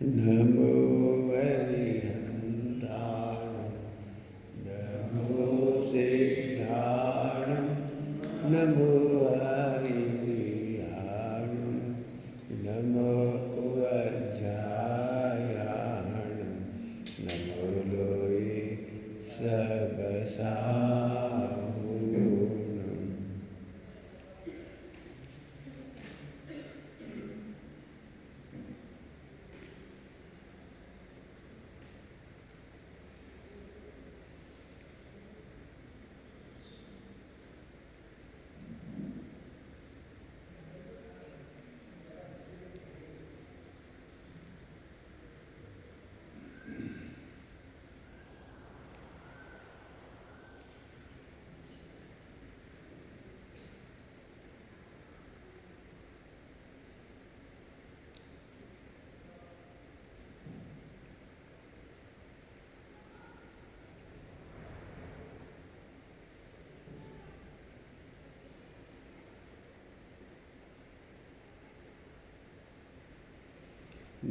नमो हरिहन्ताणं नमो सिद्धाणं नमो आयुर्याणं नमो वज्रायाणं नमो लोये सबसाहूणम्।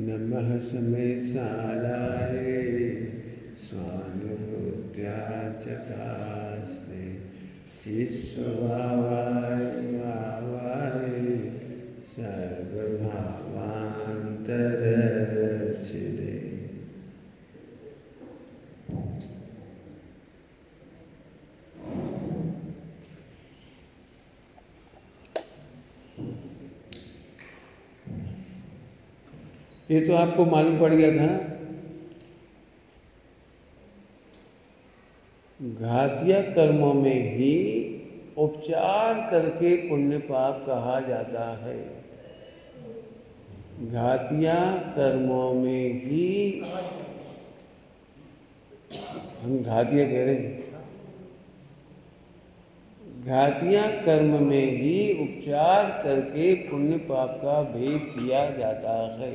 नमः समेसाराय स्वानुभूत्याचकास्ते चिस्वभावाय भावाय सर्वभावान्तरचिरे। ये तो आपको मालूम पड़ गया था। घातीय कर्मों में ही उपचार करके पुण्य पाप कहा जाता है। घातीय कर्मों में ही, हम घातीय कह रहे हैं, घातीय कर्म में ही उपचार करके पुण्य पाप का भेद किया जाता है।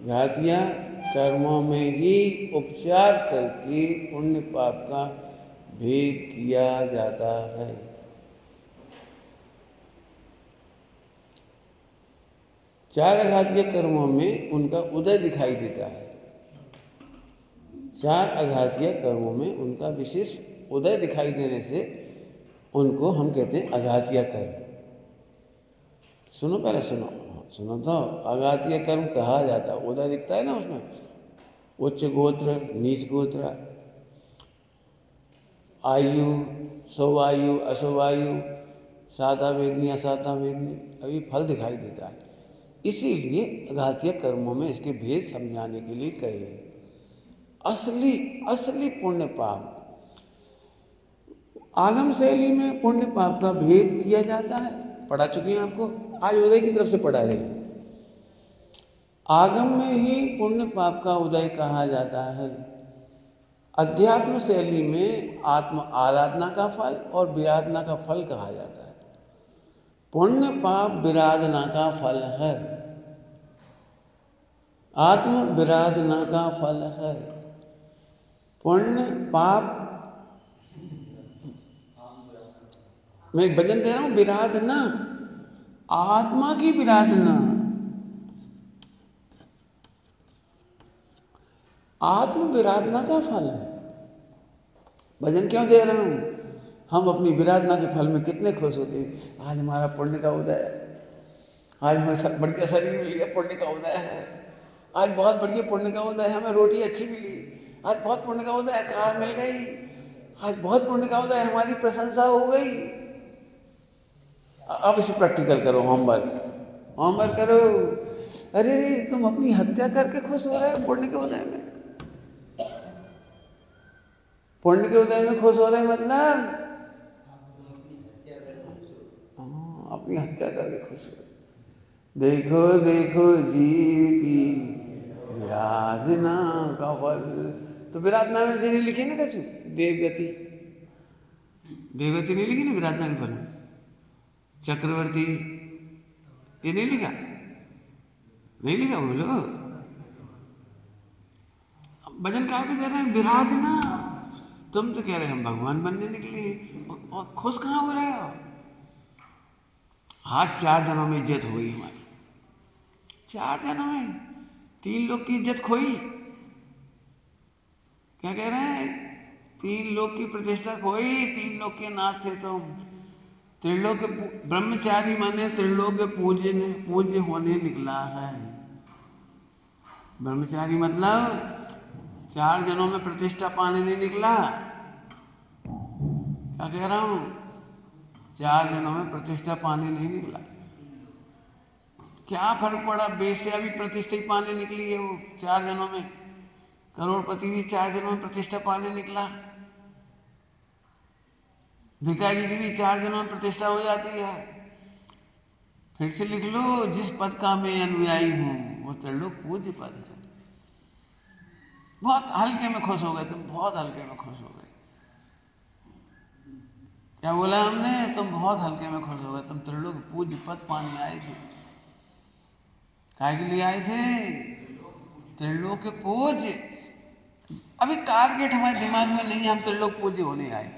घातीय कर्मों में ही उपचार करके पुण्य पाप का भेद किया जाता है। चार अघातीय कर्मों में उनका उदय दिखाई देता है। चार अघातीय कर्मों में उनका विशेष उदय दिखाई देने से उनको हम कहते हैं अघातीय कर्म। सुनो, पहले सुनो तो, अघातीय कर्म कहा जाता है, उदय दिखता है ना उसमें, उच्च गोत्र, नीच गोत्र, आयु, शुभायु, अशुभायु, सादा वेदनी, असादा वेदनी, अभी फल दिखाई देता है। इसीलिए अघातीय कर्मों में इसके भेद समझाने के लिए कहे। असली पुण्य पाप आगम शैली में पुण्य पाप का भेद किया जाता है, पढ़ा चुके हैं आपको, आज उदय की तरफ से पढ़ा रहे हैं। आगम में ही पुण्य पाप का उदय कहा जाता है। अध्यात्म शैली में आत्म आराधना का फल और विराधना का फल कहा जाता है। पुण्य पाप विराधना का फल है, आत्म विराधना का फल है। पुण्य पाप, मैं एक भजन दे रहा हूं, विराधना, आत्मा की विराधना, आत्म विराधना का फल है। भजन क्यों दे रहा हूं? हम अपनी विराधना के फल में कितने खुश होते हैं। आज हमारा पुण्य का उदय है, आज हमें बढ़िया शरीर मिल गया, पुण्य का उदय है। आज बहुत बढ़िया पुण्य का उदय है, हमें रोटी अच्छी मिली। आज बहुत पुण्य का उदय है, कार मिल गई। आज बहुत पुण्य का उदय है, हमारी प्रशंसा हो गई। अब इसे प्रैक्टिकल करो, होमवर्क करो। अरे तुम अपनी हत्या करके खुश हो रहे हो पुण्य के उदय में। पुण्य के उदय में खुश हो रहे मतलब अपनी हत्या करके खुश हो। देखो देखो जीव की विराधना का फल। तो विराधना में जिन्हें लिखी ना कछु, देवगति नहीं लिखी ना विराधना के फल में, चक्रवर्ती, ये नहीं लिखा बोलो। भजन काय पे दे रहे हैं? विराधना। तुम तो कह रहे हैं हम भगवान बनने निकले हैं, और खुश कहाँ हो रहे हो? आज 4 जनों में इज्जत हो गई हमारी, 4 जनों में 3 लोग की इज्जत खोई। क्या कह रहे हैं? 3 लोग की प्रतिष्ठा खोई, 3 लोग के नाथ थे तुम। त्रिलोक ब्रह्मचारी माने त्रिलोक पूज्य होने निकला है। ब्रह्मचारी मतलब 4 जनों में प्रतिष्ठा पाने नहीं निकला। क्या कह रहा हूं? 4 जनों में प्रतिष्ठा पाने नहीं निकला। क्या फर्क पड़ा? बेस्या भी प्रतिष्ठा ही पाने निकली है वो 4 जनों में, करोड़पति भी 4 जनों में प्रतिष्ठा पाने निकला, भिखारी की भी 4 जनों में प्रतिष्ठा हो जाती है। फिर से लिख लो, जिस पद का मैं अनुयायी हूं वो त्रिलोक पूज्य पद है। बहुत हल्के में खुश हो गए तुम, बहुत हल्के में खुश हो गए। क्या बोला हमने? तुम बहुत हल्के में खुश हो गए, तुम त्रिलोक पूज्य पद पाने आए थे। काय के लिए आए थे? त्रिलोक पूज्य। अभी टारगेट हमारे दिमाग में नहीं है, हम त्रिलोक पूज्य होने आए।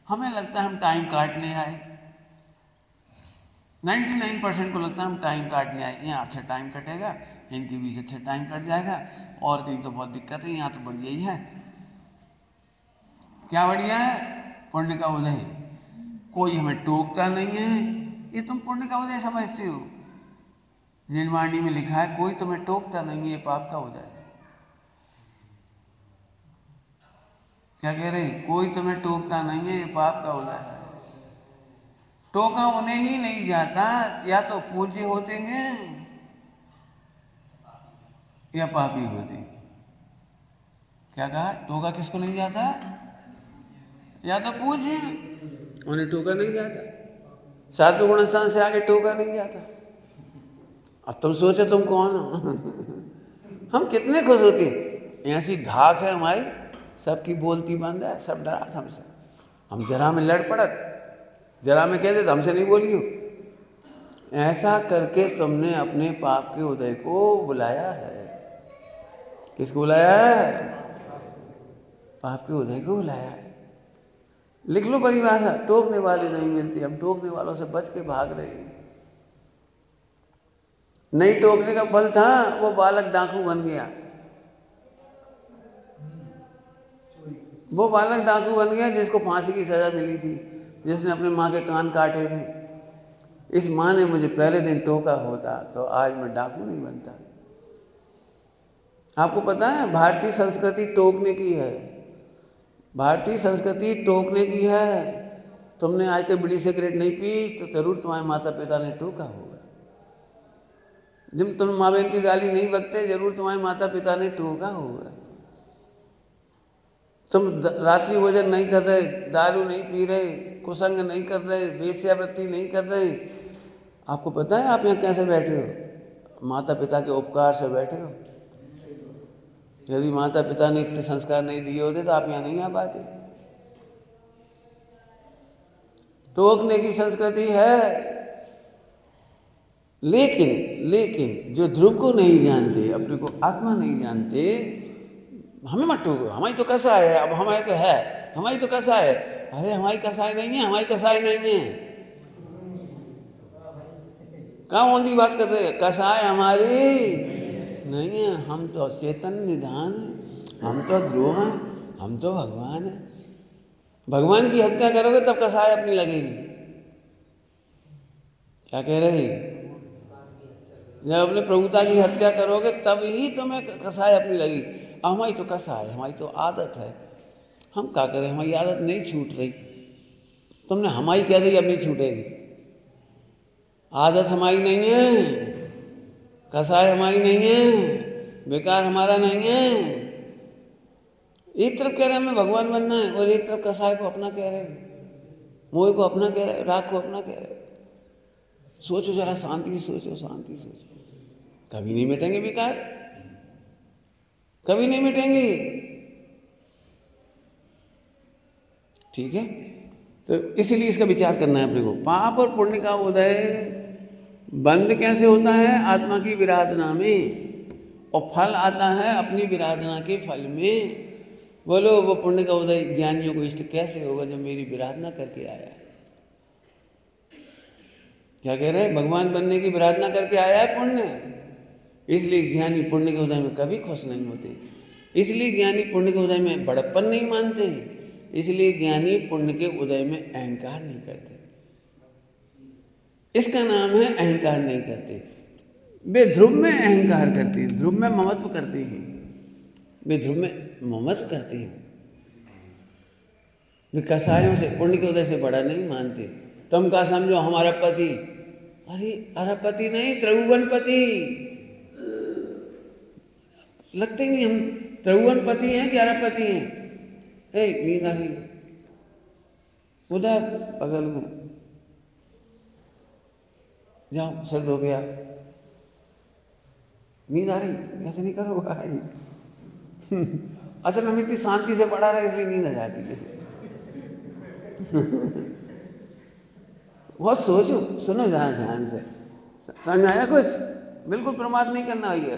हमें लगता है हम टाइम काटने आए। 99% को लगता है हम टाइम काटने आए। यहाँ अच्छा टाइम कटेगा, इनके बीच अच्छा टाइम कट जाएगा, और कहीं तो बहुत दिक्कत है, यहाँ तो बढ़िया ही है। क्या बढ़िया है? पुण्य का उदय। कोई हमें टोकता नहीं है, ये तुम पुण्य का उदय समझते हो। जिनवाणी में लिखा है कोई तुम्हें टोकता नहीं है, ये पाप का उदय है। क्या कह रहे? कोई तुम्हें टोकता नहीं है, ये पाप का उदय है। टोका उन्हें ही नहीं जाता, या तो पूज्य होते हैं या पापी होते हैं। क्या कहा? टोका किसको नहीं जाता? या तो पूज्य, उन्हें टोका नहीं जाता। सात्विक गुण स्थान से आगे टोका नहीं जाता। अब तुम सोचो तुम कौन हो? हम कितने खुश होते हैं। ऐसी धाक है हमारी, सबकी बोलती बंद है, सब डरा हमसे। हम जरा में लड़ पड़त, जरा में कहते तो हमसे नहीं बोलियो। ऐसा करके तुमने अपने पाप के उदय को बुलाया है। किसको बुलाया है? पाप के उदय को बुलाया है। लिख लो परिभाषा, टोकने वाले नहीं मिलते, हम टोकने वालों से बच के भाग रहे हैं। नहीं टोकने का फल था, वो बालक डाकू बन गया। वो बालक डाकू बन गया जिसको फांसी की सजा मिली थी, जिसने अपने माँ के कान काटे थे। इस माँ ने मुझे पहले दिन टोका होता तो आज मैं डाकू नहीं बनता। आपको पता है भारतीय संस्कृति टोकने की है। भारतीय संस्कृति टोकने की है। तुमने आज तक बीड़ी सिगरेट नहीं पी तो जरूर तुम्हारे माता पिता ने टोका होगा। जब तुम माँ बहन की गाली नहीं बकते, जरूर तुम्हारे माता पिता ने टोका होगा। तुम रात्रि भोजन नहीं कर रहे, दारू नहीं पी रहे, कुसंग नहीं कर रहे, वेश्यावृत्ति नहीं कर रहे। आपको पता है आप यहाँ कैसे बैठे हो? माता पिता के उपकार से बैठे हो। यदि माता पिता ने इतने संस्कार नहीं दिए होते तो आप यहाँ नहीं आ पाते। टोकने की संस्कृति है। लेकिन जो ध्रुव को नहीं जानते, अपने को आत्मा नहीं जानते, हमें मत टोको, हमारी तो कसाय है, अब हमारी तो है, हमारी तो कसाय है। अरे हमारी कसाय नहीं है, हमारी कसाय नहीं है। कहाँ ओंधी बात कर रहे हैं? कसाय हमारी नहीं है, हम तो चेतन निधान है, हम तो ध्रुव हैं, हम तो भगवान है। भगवान की हत्या करोगे तब कसाय अपनी लगेगी। क्या कह रहे? जब अपने प्रभुता की हत्या करोगे तब ही तुम्हें कसाय अपनी लगेगी। हमारी तो कसाय है, हमारी तो आदत है, हम क्या करें? हमारी आदत नहीं छूट रही। तुमने हमारी कह दी, अब नहीं छूटेगी। आदत हमारी नहीं है, कसाय हमारी नहीं है, बेकार हमारा नहीं है। एक तरफ कह रहे हैं हमें भगवान बनना है और एक तरफ कसाय को अपना कह रहे हैं, मोह को अपना कह रहे हैं, राग को अपना कह रहे हैं। सोचो जरा, शांति से सोचो, शांति से सोचो। कभी नहीं मिटेंगे विकार, कभी नहीं मिटेंगे। ठीक है, तो इसीलिए इसका विचार करना है अपने को। पाप और पुण्य का उदय बंद कैसे होता है? आत्मा की विराधना में, और फल आता है अपनी विराधना के फल में। बोलो, वो पुण्य का उदय ज्ञानियों को इष्ट कैसे होगा? जब मेरी विराधना करके आया है। क्या कह रहे हैं? भगवान बनने की विराधना करके आया है पुण्य, इसलिए ज्ञानी पुण्य के उदय में कभी खुश नहीं होते, इसलिए ज्ञानी पुण्य के उदय में बड़प्पन नहीं मानते, इसलिए ज्ञानी पुण्य के उदय में अहंकार नहीं करते। इसका नाम है अहंकार नहीं करते। वे ध्रुव में अहंकार करते हैं, ध्रुव में ममत्व करते हैं, वे ध्रुव में ममत्व करते हैं। वे कसायों से, पुण्य के उदय से बड़ा नहीं मानते। तुम का समझो हमारा पति, अरे अरबपति नहीं, त्रिभुवनपति। लगते नहीं हम त्रिभुवनपति हैं कि अरबपति हैं। नींद आ रही, उधर बगल में जाओ, सिर धो गया, नींद आ रही, ऐसे नहीं करो भाई। असल में इतनी शांति से पढ़ा रहा है इसलिए नींद आ जाती है। बहुत सोचो, सुनो जरा ध्यान से, समझ आया कुछ? बिल्कुल प्रमाद नहीं करना है।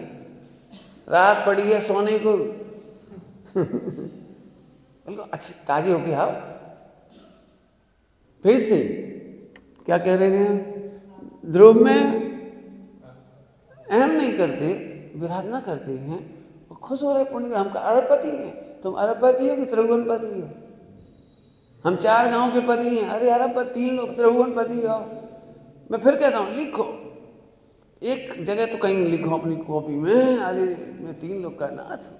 रात पड़ी है सोने को, बिल्कुल अच्छी ताजी होके आओ। फिर से क्या कह रहे थे? ध्रुव में अहम नहीं करते, विराधना करते हैं और खुश हो रहे पुण्य। हम अरबपति हैं, तुम अरबपति हो कि त्रिभुवनपति हो? हम 4 गांव के पति हैं। अरे अरबपति 3 लोग, त्रिभुवनपति हो। मैं फिर कहता हूँ लिखो, एक जगह तो कहीं लिखो अपनी कॉपी में, अरे मैं 3 लोग का नाथ हूँ।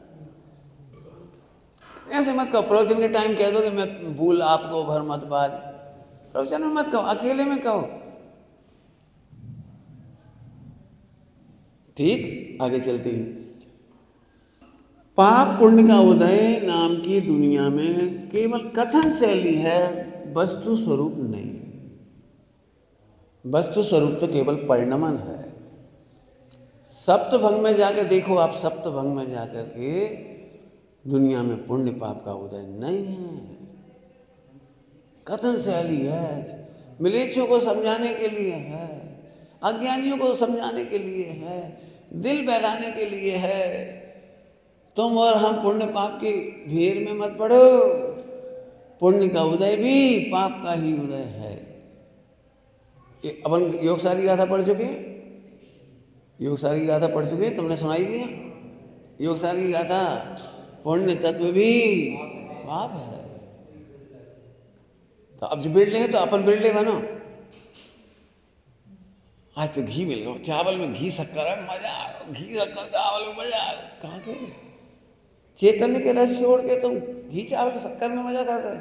ऐसे मत कहो, प्रवचन के टाइम कह दो कि मैं भूल आपको भर मत बाद। प्रवचन में मत कहो, अकेले में कहो। ठीक, आगे चलते हैं। पाप पुण्य का उदय नाम की दुनिया में केवल कथन शैली है, वस्तु स्वरूप नहीं। वस्तु स्वरूप तो केवल परिणमन है। सप्तभंग में जाकर देखो आप, सप्तभंग में जाकर के दुनिया में पुण्य पाप का उदय नहीं है, कथन शैली है। मिलेच्छों को समझाने के लिए है, अज्ञानियों को समझाने के लिए है, दिल बहलाने के लिए है। तुम और हम पुण्य पाप की भीड़ में मत पड़ो। पुण्य का उदय भी पाप का ही उदय है। अपन योग सारी गाथा पढ़ चुके हैं, योग सारी गाथा पढ़ चुके हैं, तुमने सुनाई दिया योग सारी गाथा। पुण्य तत्व भी पाप है। तो अब जो बिरले है तो अपन बिरले बनो। आज तो घी मिल गया, चावल में घी शक्कर है, मजा आ, घी शक्कर चावल में मजा आ। कहाँ के चैतन्य के रस छोड़ के तुम घी चावल शक्कर में मजा कर रहे?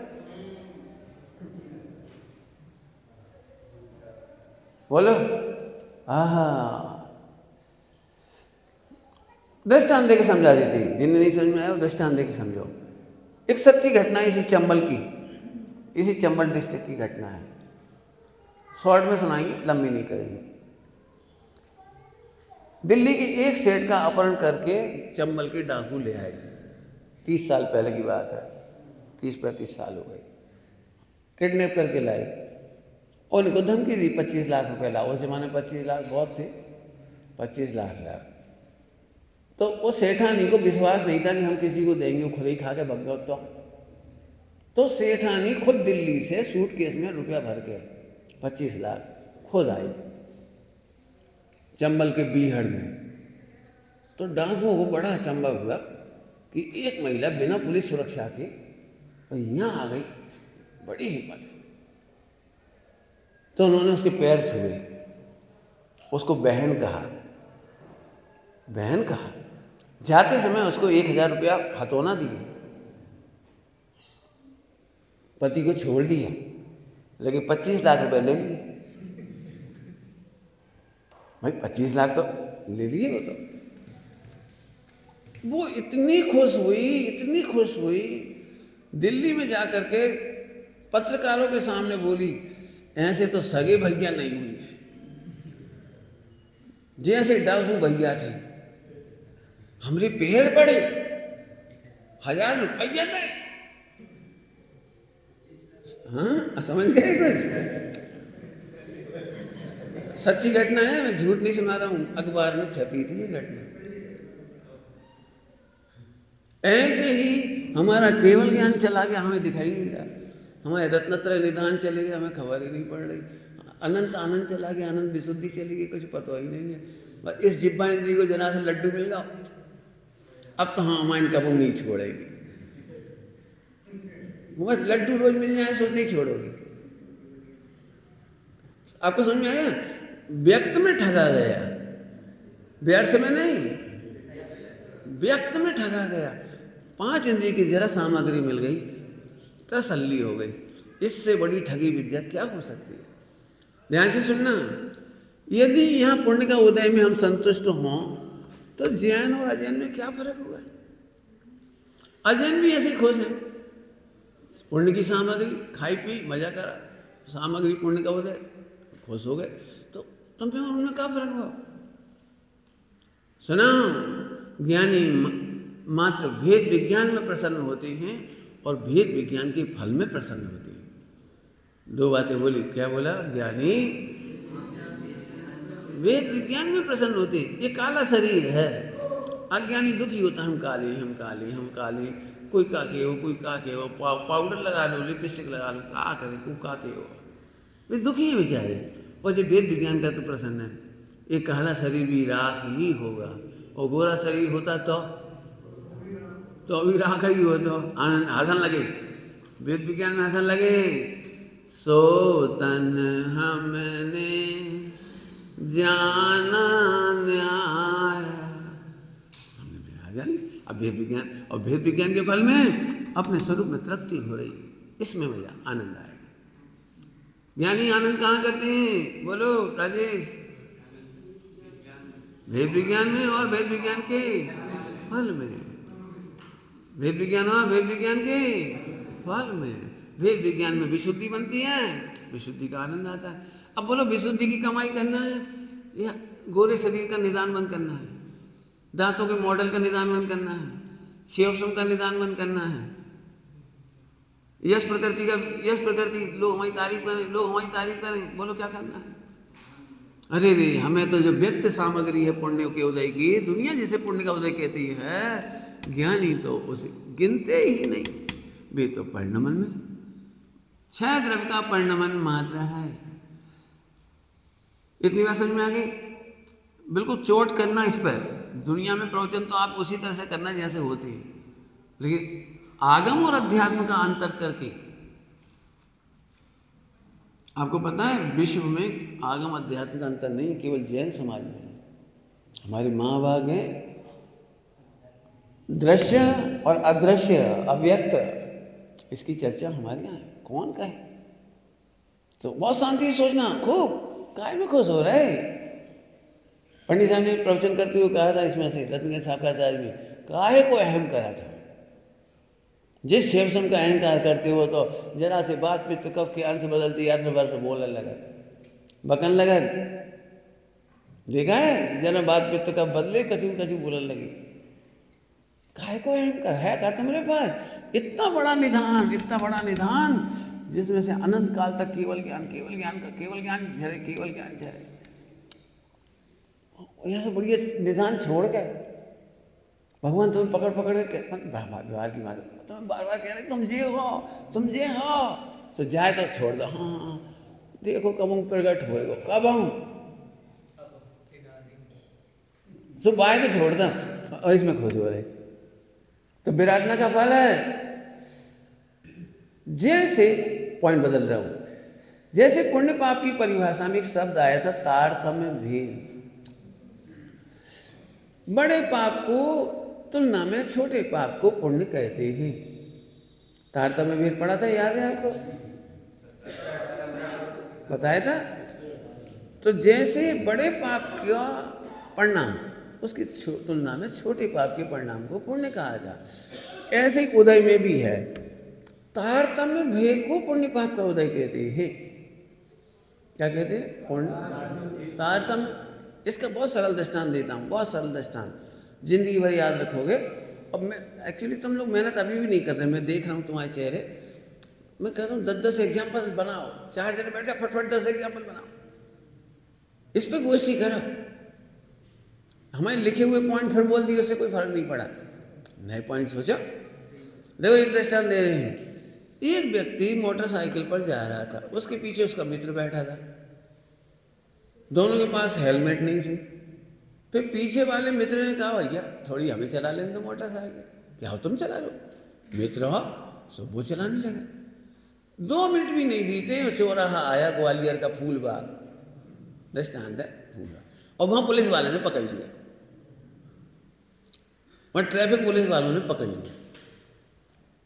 बोलो। आहा, दृष्टांत देके समझा देती, जिन्हें नहीं समझ में आया वो दृष्टांत देके समझो। एक सच्ची घटना है इसी चंबल की, इसी चंबल डिस्ट्रिक्ट की घटना है। शॉर्ट में सुनाएंगे, लंबी नहीं करेंगे। दिल्ली के एक सेठ का अपहरण करके चंबल के डाकू ले आए। 30 साल पहले की बात है, 30-35 साल हो गए। किडनैप करके लाए और उनको धमकी दी 25 लाख रुपए लाओ। उस जमाने 25 लाख बहुत थे, 25 लाख लाख। तो वो सेठानी को विश्वास नहीं था कि हम किसी को देंगे, वो खुद ही खा के भग गए। तो सेठानी खुद दिल्ली से सूटकेस में रुपया भर के 25 लाख खुद आई चंबल के बीहड़ में। तो डाकुओं को बड़ा अचंभा हुआ कि एक महिला बिना पुलिस सुरक्षा के यहाँ आ गई, बड़ी हिम्मत है। तो उन्होंने उसके पैर छुए, उसको बहन कहा, बहन कहा। जाते समय उसको 1000 रुपया हथौना दिए, पति को छोड़ दिया, लेकिन 25 लाख रुपए ले लिए। भाई 25 लाख तो ले लिए। वो इतनी खुश हुई, इतनी खुश हुई, दिल्ली में जाकर के पत्रकारों के सामने बोली, ऐसे तो सगे भैया नहीं हुए, जैसे डाकू भैया थे हमरे पैर पड़े, 1000 रुपया दे। हाँ, समझ गए कुछ? सच्ची घटना है, मैं झूठ नहीं सुना रहा हूं, अखबार में छपी थी ये घटना। ऐसे ही हमारा केवल ज्ञान चला गया, हमें दिखाई नहीं रहा। हमारे रत्नत्रय निदान चले गए, हमें खबर ही नहीं पड़ रही। अनंत आनंद चला गया, अनंत विशुद्धि चली गई, कुछ पता ही नहीं है। बस इस जिब्बा इंद्री को जरा से लड्डू मिल जाओ, अब तो हाँ माइन कबू नहीं छोड़ेगी। बस लड्डू रोज मिल जाए सोच नहीं छोड़ोगे। आपको समझ में आया? व्यक्त में ठगा गया, व्यर्थ में नहीं, व्यक्त में ठगा गया। 5 इंद्रिय की जरा सामग्री मिल गई, तसल्ली हो गई। इससे बड़ी ठगी विद्या क्या हो सकती है? ध्यान से सुनना, यदि यहाँ पुण्य का उदय में हम संतुष्ट हों तो जैन और अजैन में क्या फर्क हुआ है? अजैन भी ऐसे खुश है, पुण्य की सामग्री खाई पी मजा करा, सामग्री पुण्य का उदय, खुश हो गए। तो तुम पे उनमें क्या फर्क हुआ? सुना, ज्ञानी मात्र भेद विज्ञान में प्रसन्न होते हैं और भेद विज्ञान के फल में प्रसन्न होते हैं। 2 बातें बोली, क्या बोला? ज्ञानी वेद विज्ञान में प्रसन्न होते, ये काला शरीर है। अज्ञानी दुखी होता, हम काले, हम काले, हम काले, कोई काके हो, कोई काके हो, पाउडर लगा लो, लिपस्टिक लगा लो, क्या करें, कोई काके हो, वे दुखी है बेचारे। और जो वेद विज्ञान करके प्रसन्न है, ये काला शरीर भी राख ही होगा, और गोरा शरीर होता तो अभी राख ही हो, तो आनंद हसन लगे, वेद विज्ञान में हसन लगे। सो तन हमने जाना न्याय, अब भेद विज्ञान, और भेद विज्ञान के फल में अपने स्वरूप में तृप्ति हो रही, इसमें मजा आनंद आएगा। ज्ञानी आनंद कहाँ करते हैं? बोलो राजेश। भेद विज्ञान में और भेद विज्ञान के फल में, भेद विज्ञान और भेद विज्ञान के फल में। भेद विज्ञान में विशुद्धि बनती है, विशुद्धि का आनंद आता है। अब बोलो विशुद्धि की कमाई करना है या गोरे शरीर का निदान बंद करना है, दांतों के मॉडल का निदान बंद करना है, शिवसम का निदान बंद करना है, यश प्रकृति का, यश प्रकृति, लोग हमारी तारीफ करें, लोग हमारी तारीफ करें, बोलो क्या करना है? अरे रे, हमें तो जो व्यक्त सामग्री है पुण्य के उदय की, दुनिया जिसे पुण्य का उदय कहती है, ज्ञानी तो उसे गिनते ही नहीं। वे तो परिणमन में 6 द्रव्य का परिणमन मात्र है। इतनी बात समझ में आ गई? बिल्कुल चोट करना इस पर। दुनिया में प्रवचन तो आप उसी तरह से करना जैसे होते हैं, लेकिन आगम और अध्यात्म का अंतर करके, आपको पता है विश्व में आगम अध्यात्म का अंतर नहीं, केवल जैन समाज में है। हमारे महाभाग में दृश्य और अदृश्य, अव्यक्त, इसकी चर्चा हमारे यहाँ है। कौन कहे? तो बहुत शांति से सोचना, खूब काय में खुश हो रहे। पंडित साहब ने प्रवचन करते हुए कहा था, इसमें से रत्नगंज साहब का आचार्य में, काहे को अहम करा था। जिस शिवसम का अहंकार करते हो तो जरा से बात पित्त कफ के अंश बदलती, अर्थ बोलने लगा, बकन लगा। देखा है, जरा बात पित्त कफ बदले, कछु कछु बोलने लगी। काहे को अहंकार है का तुम्हारे पास? इतना बड़ा निधान, इतना बड़ा निधान, जिसमें से अनंत काल तक केवल ज्ञान, केवल ज्ञान का केवल ज्ञान झरे, केवल ज्ञान झरे। यहाँ से बढ़िया निधान छोड़ के भगवान तुम्हें पकड़ पकड़ के व्यवहार की बात, तुम्हें बार बार कह रहे तुम जे हो, तुम जे हो, तो जाए तो छोड़ दो। हाँ देखो कब हूँ प्रगट होएगो, कब हूँ सुबह आए तो छोड़ दो, और इसमें खुश हो रहे। तो विराधना का फल है, जैसे पॉइंट बदल रहा हूं, जैसे पुण्य पाप की परिभाषा में एक शब्द आया था, तारतम्य भेद। बड़े पाप को तुलना में छोटे पाप को पुण्य कहते हैं। तारतम्य भेद पढ़ा था, याद है आपको? बताया था। तो जैसे बड़े पाप का परिणाम, उसकी तुलना में छोटे पाप के परिणाम को पुण्य कहा था, ऐसे ही उदय में भी है। तारतम्य भेद को पुण्य पाप का उदय कहते हैं। क्या कहते हैं? पुण्य तारतम्य। इसका बहुत सरल दृष्टांत देता हूँ, बहुत सरल दृष्टांत, जिंदगी भर याद रखोगे। अब मैं एक्चुअली तुम लोग मेहनत अभी भी नहीं कर रहे, मैं देख रहा हूँ तुम्हारे चेहरे। मैं कहता हूँ 10-10 एग्जाम्पल बनाओ, 4 जने बैठ जाओ, फटफट 10 एग्जाम्पल बनाओ, इस पर गोष्ठी करो। हमारे लिखे हुए पॉइंट फिर बोल दिए, उससे कोई फर्क नहीं पड़ा। नए पॉइंट सोचो। देखो एक दृष्टांत दे रहे हैं। एक व्यक्ति मोटरसाइकिल पर जा रहा था, उसके पीछे उसका मित्र बैठा था। दोनों के पास हेलमेट नहीं थी। फिर पीछे वाले मित्र ने कहा भैया थोड़ी हमें चला लेने दो मोटरसाइकिल, क्या हो तुम चला लो। मित्र हो सब वो चलाने लगे। 2 मिनट भी नहीं बीते और चौराहा आया ग्वालियर का फूलबाग, दृष्टांत है फूलबाग, और वहाँ पुलिस वाले ने पकड़ लिया, वहाँ ट्रैफिक पुलिस वालों ने पकड़ लिया।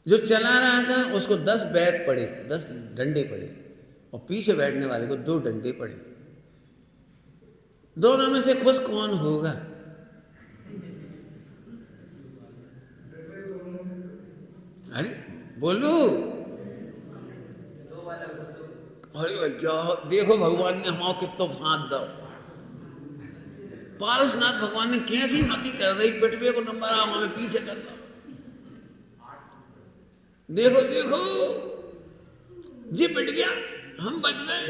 जो चला रहा था उसको 10 बैग पड़े, 10 डंडे पड़े, और पीछे बैठने वाले को 2 डंडे पड़े। दोनों में से खुश कौन होगा? अरे बोलो, अरे भैया देखो भगवान ने हमारा कितना साथ दो। पारसनाथ भगवान ने कैसी मति कर रही, पिटवे को नंबर आ हमें पीछे कर दो। देखो देखो जी पिट गया, हम बच गए।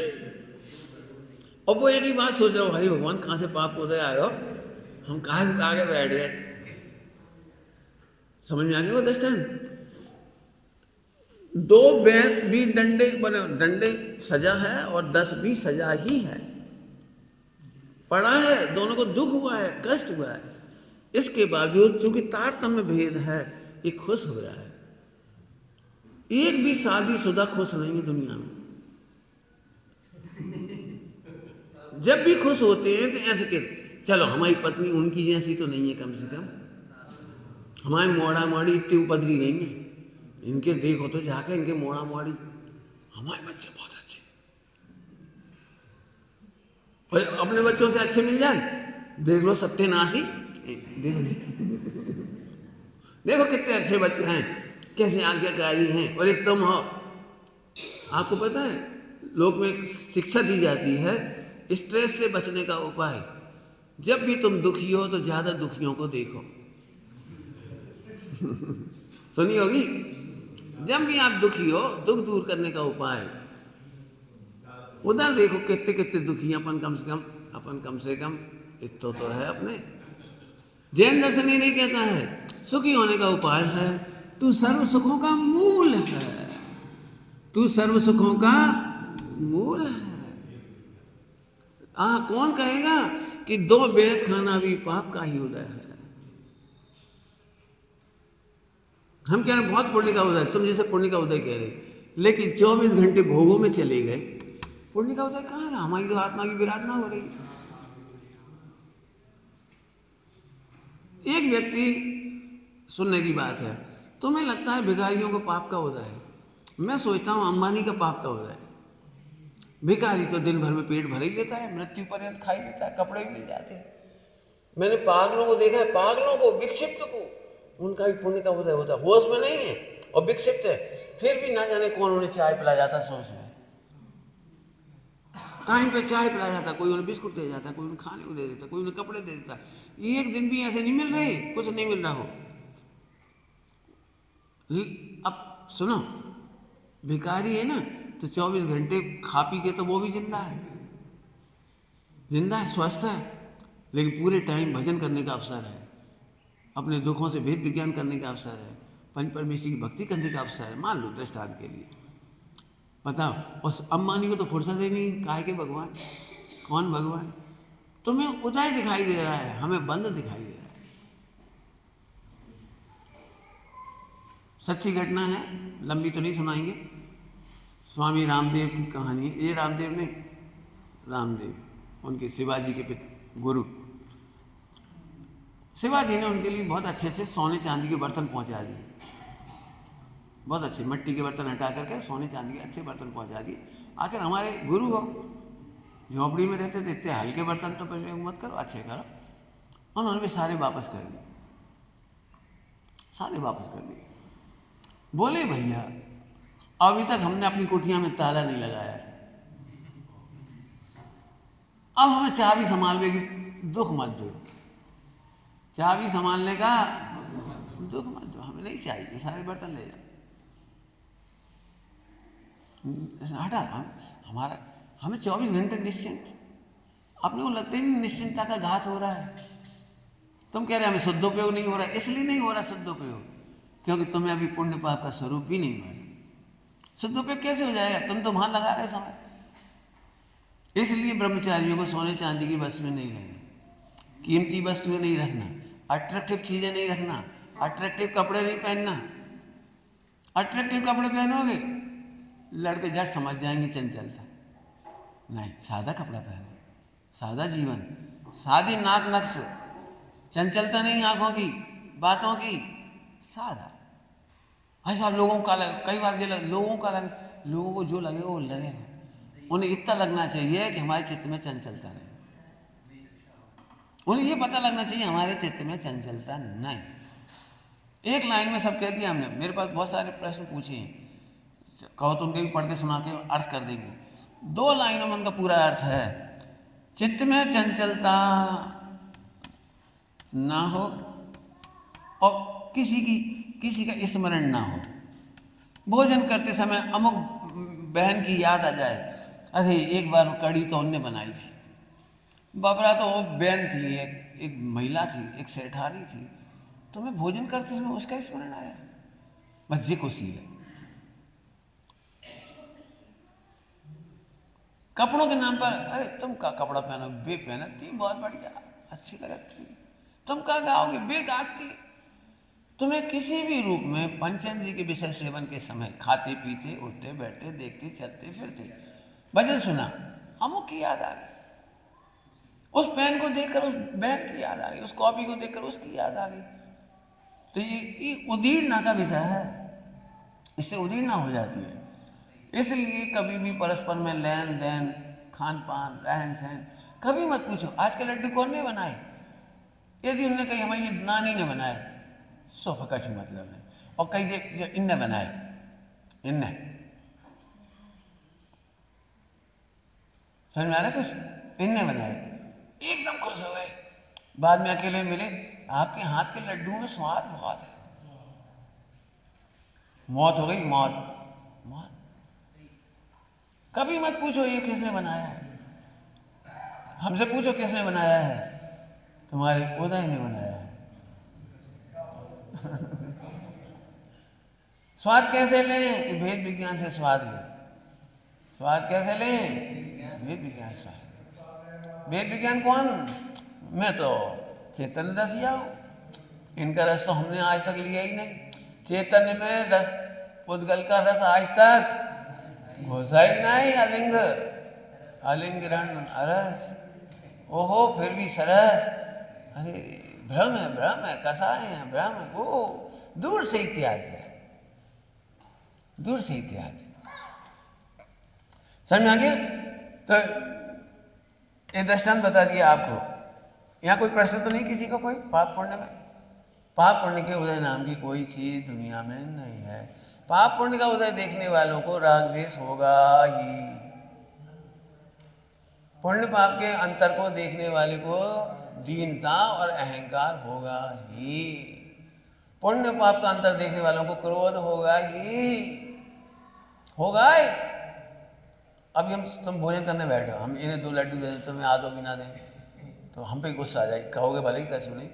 और वो एक ही बात सोच रहा हूँ, भाई भगवान कहाँ से पाप उदय आयो, हम कहाँ से आगे बैठ गए। समझ में आ गया वो दृष्टांत? 2 बैग भी डंडे बने, डंडे सजा है और 10 भी सजा ही है, पड़ा है, दोनों को दुख हुआ है, कष्ट हुआ है। इसके बावजूद चूंकि तारतम्य भेद है, ये खुश हो रहा है। एक भी शादीशुदा खुश नहीं है दुनिया में। जब भी खुश होते हैं तो ऐसे के चलो हमारी पत्नी उनकी जैसी तो नहीं है, कम से कम हमारे मोड़ा मोड़ी इतनी उपद्री नहीं है, इनके देखो तो जाके इनके मोड़ा मोड़ी, हमारे बच्चे बहुत अच्छे, और अपने बच्चों से अच्छे मिल जाए, देख लो सत्यनाशी, देखो देखो कितने अच्छे बच्चे हैं, कैसे आज्ञाकारी हैं। और एक तुम हो, आपको पता है लोक में शिक्षा दी जाती है स्ट्रेस से बचने का उपाय, जब भी तुम दुखी हो तो ज्यादा दुखियों को देखो। सुनी होगी, जब भी आप दुखी हो, दुख दूर करने का उपाय उधर देखो, कितने कितने दुखी अपन कम से कम इतना तो है अपने। जैन दर्शन ये नहीं कहता है सुखी होने का उपाय है, तू सर्व सुखों का मूल है, तू सर्व सुखों का मूल है। कौन कहेगा कि 2 बेद खाना भी पाप का ही उदय है। हम कह रहे बहुत पुण्य का उदय, तुम जैसे पुण्य का उदय कह रहे, लेकिन 24 घंटे भोगों में चले गए, पुण्य का उदय कहाँ रहा? हमारी तो आत्मा की विराधना हो रही है। एक व्यक्ति, सुनने की बात है, तुम्हें लगता है भिखारियों को पाप का उदय है, मैं सोचता हूँ अंबानी का पाप का उदय है। भिखारी तो दिन भर में पेट भर ही लेता है, मृत्यु पर्यंत खा ही लेता है, कपड़े भी मिल जाते हैं। मैंने पागलों को देखा है, पागलों को, विक्षिप्त को, उनका भी पुण्य का उदय होता है, होश में नहीं है और विक्षिप्त है, फिर भी ना जाने कौन उन्हें चाय पिला जाता, सोच में टाइम पे चाय पिला जाता, कोई उन्हें बिस्कुट दे जाता, कोई उन्हें खाने को दे देता, कोई उन्हें कपड़े दे देता। एक दिन भी ऐसे नहीं मिल रहे, कुछ नहीं मिल रहा हो। अब सुनो, भिखारी है ना तो 24 घंटे खा पी के तो वो भी जिंदा है, स्वस्थ है, लेकिन पूरे टाइम भजन करने का अवसर है, अपने दुखों से भेद विज्ञान करने का अवसर है, पंच परमेश्वर की भक्ति करने का अवसर है। मान लो दृष्टांत के लिए, बताओ, उस अंबानी को तो फुर्सत ही नहीं, काहे के भगवान, कौन भगवान? तुम्हें उदय दिखाई दे रहा है, हमें बंद दिखाई दे रहा है। सच्ची घटना है, लंबी तो नहीं सुनाएंगे। स्वामी रामदेव की कहानी, ये रामदेव ने, रामदेव उनके शिवाजी के पिता गुरु, शिवाजी ने उनके लिए बहुत अच्छे अच्छे सोने चांदी के बर्तन पहुंचा दिए, बहुत अच्छे, मिट्टी के बर्तन हटा करके सोने चांदी के अच्छे बर्तन पहुंचा दिए। आखिर हमारे गुरु हो, झोपड़ी में रहते थे, इतने हल्के बर्तन तो पैसे मत करो, अच्छे करो। उन्होंने भी सारे वापस कर दिए, सारे वापस कर दिए। बोले भैया अभी तक हमने अपनी कुटिया में ताला नहीं लगाया, अब हमें चाबी संभालने की दुख मत दो, चाबी संभालने का दुख मत दो, हमें नहीं चाहिए, सारे बर्तन ले जाओ, हटा। हमें 24 घंटे निश्चिंत, अपने को लगता ही नहीं निश्चिंतता का घात हो रहा है। तुम कह रहे हमें शुद्धोपयोग नहीं हो रहा, इसलिए नहीं हो रहा शुद्धोपयोग क्योंकि तुम्हें अभी पुण्य पाप का स्वरूप भी नहीं मालूम। शुद्धोपयोग कैसे हो जाएगा? तुम तो वहां लगा रहे समय, इसलिए ब्रह्मचारियों को सोने चांदी की वस्तुएं नहीं लेना, कीमती वस्तुएं नहीं रखना, अट्रैक्टिव चीज़ें नहीं रखना, अट्रैक्टिव कपड़े नहीं पहनना। अट्रैक्टिव कपड़े पहनोगे लड़के झट समझ जाएंगे चंचलता। नहीं, सादा कपड़ा पहनो, सादा जीवन, सादी नाक नक्श, चंचलता नहीं आंखों की बातों की, सादा। अच्छा, लोगों का लगे, कई बार लोगों का लगे, लोगों को जो लगे वो लगे, उन्हें इतना लगना चाहिए कि हमारे चित्त में चंचलता नहीं, उन्हें ये पता लगना चाहिए हमारे चित्त में चंचलता नहीं। एक लाइन में सब कह दिया हमने। मेरे पास बहुत सारे प्रश्न पूछे हैं, कहो तुम भी पढ़ के सुना के अर्थ कर देंगे। 2 लाइनों में उनका पूरा अर्थ है, चित्त में चंचलता ना हो और किसी का स्मरण ना हो। भोजन करते समय अमुक बहन की याद आ जाए, अरे एक बार कड़ी तो उनने बनाई थी, बाबरा तो वो बहन थी, एक महिला थी, एक सेठानी थी, तो मैं भोजन करते समय उसका स्मरण आया। बस ये कुशील है। कपड़ों के नाम पर, अरे तुम का कपड़ा पहनो, बे पहना थी, बहुत बढ़िया, अच्छी लगती थी, तुम क्या गाओगे, बे गाती। तुम्हें किसी भी रूप में पंचेंद्रिय के विषय सेवन के समय, खाते पीते उठते बैठते देखते चलते फिरते भजन सुना, अमुक की याद आ गई, उस पेन को देखकर उस बहन की याद आ गई, उस कॉपी को देखकर उसकी याद आ गई। तो ये उदीर्णा का विषय है, इससे उदीर्णा हो जाती है। इसलिए कभी भी परस्पर में लेन देन, खान पान, रहन सहन कभी मत पूछो आज के लड्डू कौन ने बनाए। यदि उन्होंने कही हमारी नानी ने बनाए, सो का मतलब है, और कई जो इनने बनाए, इनने, समझ में आ रहा कुछ, इनने बनाए, एकदम खुश हो गए। बाद में अकेले मिले, आपके हाथ के लड्डू में स्वाद बहुत है। मौत हो गई, मौत। कभी मत पूछो ये किसने बनाया है, हमसे पूछो किसने बनाया है, तुम्हारे उदय ने बनाया है। स्वाद कैसे लें कि भेद विज्ञान से स्वाद लें। स्वाद कैसे लें, भेद विज्ञान से। भेद विज्ञान कौन, मैं तो चैतन्य रसिया हूँ, इनका रस तो हमने आज तक लिया ही नहीं। चैतन्य में रस, पुद्गल का रस आज तक घुसा ही नहीं। अलिंग ग्रहण अरस, ओहो फिर भी सरस, अरे भ्रम है, कसाए हैं भ्रम है, वो दूर से ही त्याज है, दूर से ही त्याज। समझ में आ गया। तो ये दृष्टांत बता दिया आपको। यहाँ कोई प्रश्न तो नहीं किसी को, कोई पाप पुण्य में, पाप पुण्य के उदय नाम की कोई चीज दुनिया में नहीं है। पाप पुण्य का उदय देखने वालों को राग द्वेष होगा ही, पुण्य पाप के अंतर को देखने वाले को दीनता और अहंकार होगा ही, पुण्य पाप का अंतर देखने वालों को क्रोध होगा ही, होगा ही। अभी तुम भोजन करने बैठो, हम इन्हें 2 लड्डू दे दें, तुम्हें आधो भी ना दें तो हम पे गुस्सा आ जाएगी, कहोगे भले ही कैसे नहीं,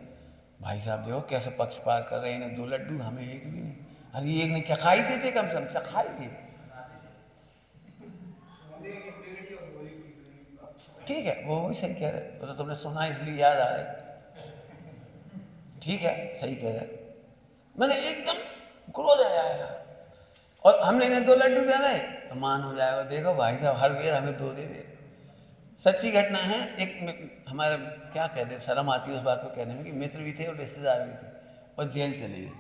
भाई साहब देखो कैसे पक्षपात कर रहे हैं, इन्हें 2 लड्डू हमें एक भी नहीं। अरे एक नहीं चखाई देते, कम से कम चखाई देते। ठीक है, वो भी सही कह रहे, वो तो तुमने सुना इसलिए याद आ रहा। ठीक है, सही कह रहे, मतलब एकदम क्रोध आ जाएगा। और हमने इन्हें 2 लड्डू दे दे तो मान हो जाएगा, देखो भाई साहब हर वेर हमें 2 दे दे। सच्ची घटना है। एक हमारे क्या कहते, शर्म आती है उस बात को कहने में कि मित्र भी थे और रिश्तेदार भी थे और जेल चले गए।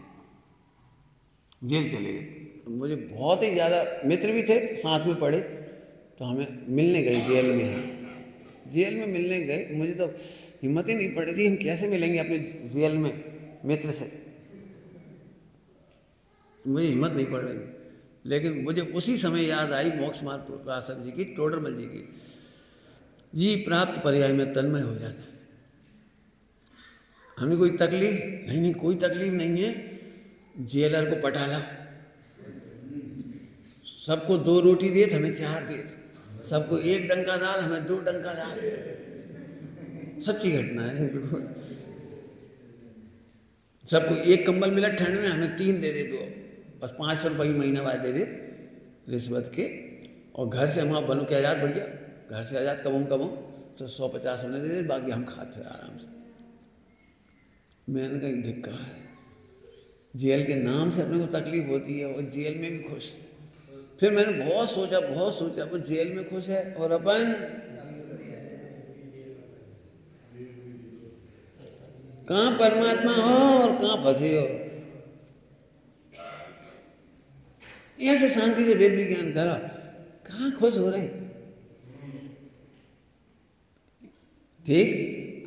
जेल चले गए तो मुझे बहुत ही ज़्यादा, मित्र भी थे साथ में पढ़े, तो हमें मिलने गए जेल में। जेल में मिलने गए तो मुझे तो हिम्मत ही नहीं पड़ी थी, हम कैसे मिलेंगे अपने जेल में मित्र से, मुझे हिम्मत नहीं पड़ रही। लेकिन मुझे उसी समय याद आई मोक्ष मार्ग प्रकाशक जी की, टोडरमल जी की, जी प्राप्त पर्याय में तन्मय हो जाता है। हमें कोई तकलीफ नहीं, कोई तकलीफ नहीं है। जेलर को पटाला, सबको 2 रोटी दे, हमें 4 दे, सबको 1 डंका दाल, हमें 2 डंका दाल। सच्ची घटना है बिल्कुल। सबको 1 कंबल मिला ठंड में, हमें 3 दे दे, तो बस 500 रुपये महीना बाद दे दे रिश्वत के, और घर से हम बनो के आजाद, बढ़िया घर से आजाद कबों तो 150 होने दे, बाकी हम खाते फिर आराम से। मैंने कहा धिक्कार, जेल के नाम से अपने को तकलीफ होती है और जेल में भी खुश। फिर मैंने बहुत सोचा अपन जेल में खुश है और अपन कहाँ परमात्मा हो और कहाँ फंसे हो। ऐसे शांति से वेद विज्ञान करो, कहाँ खुश हो रहे। ठीक,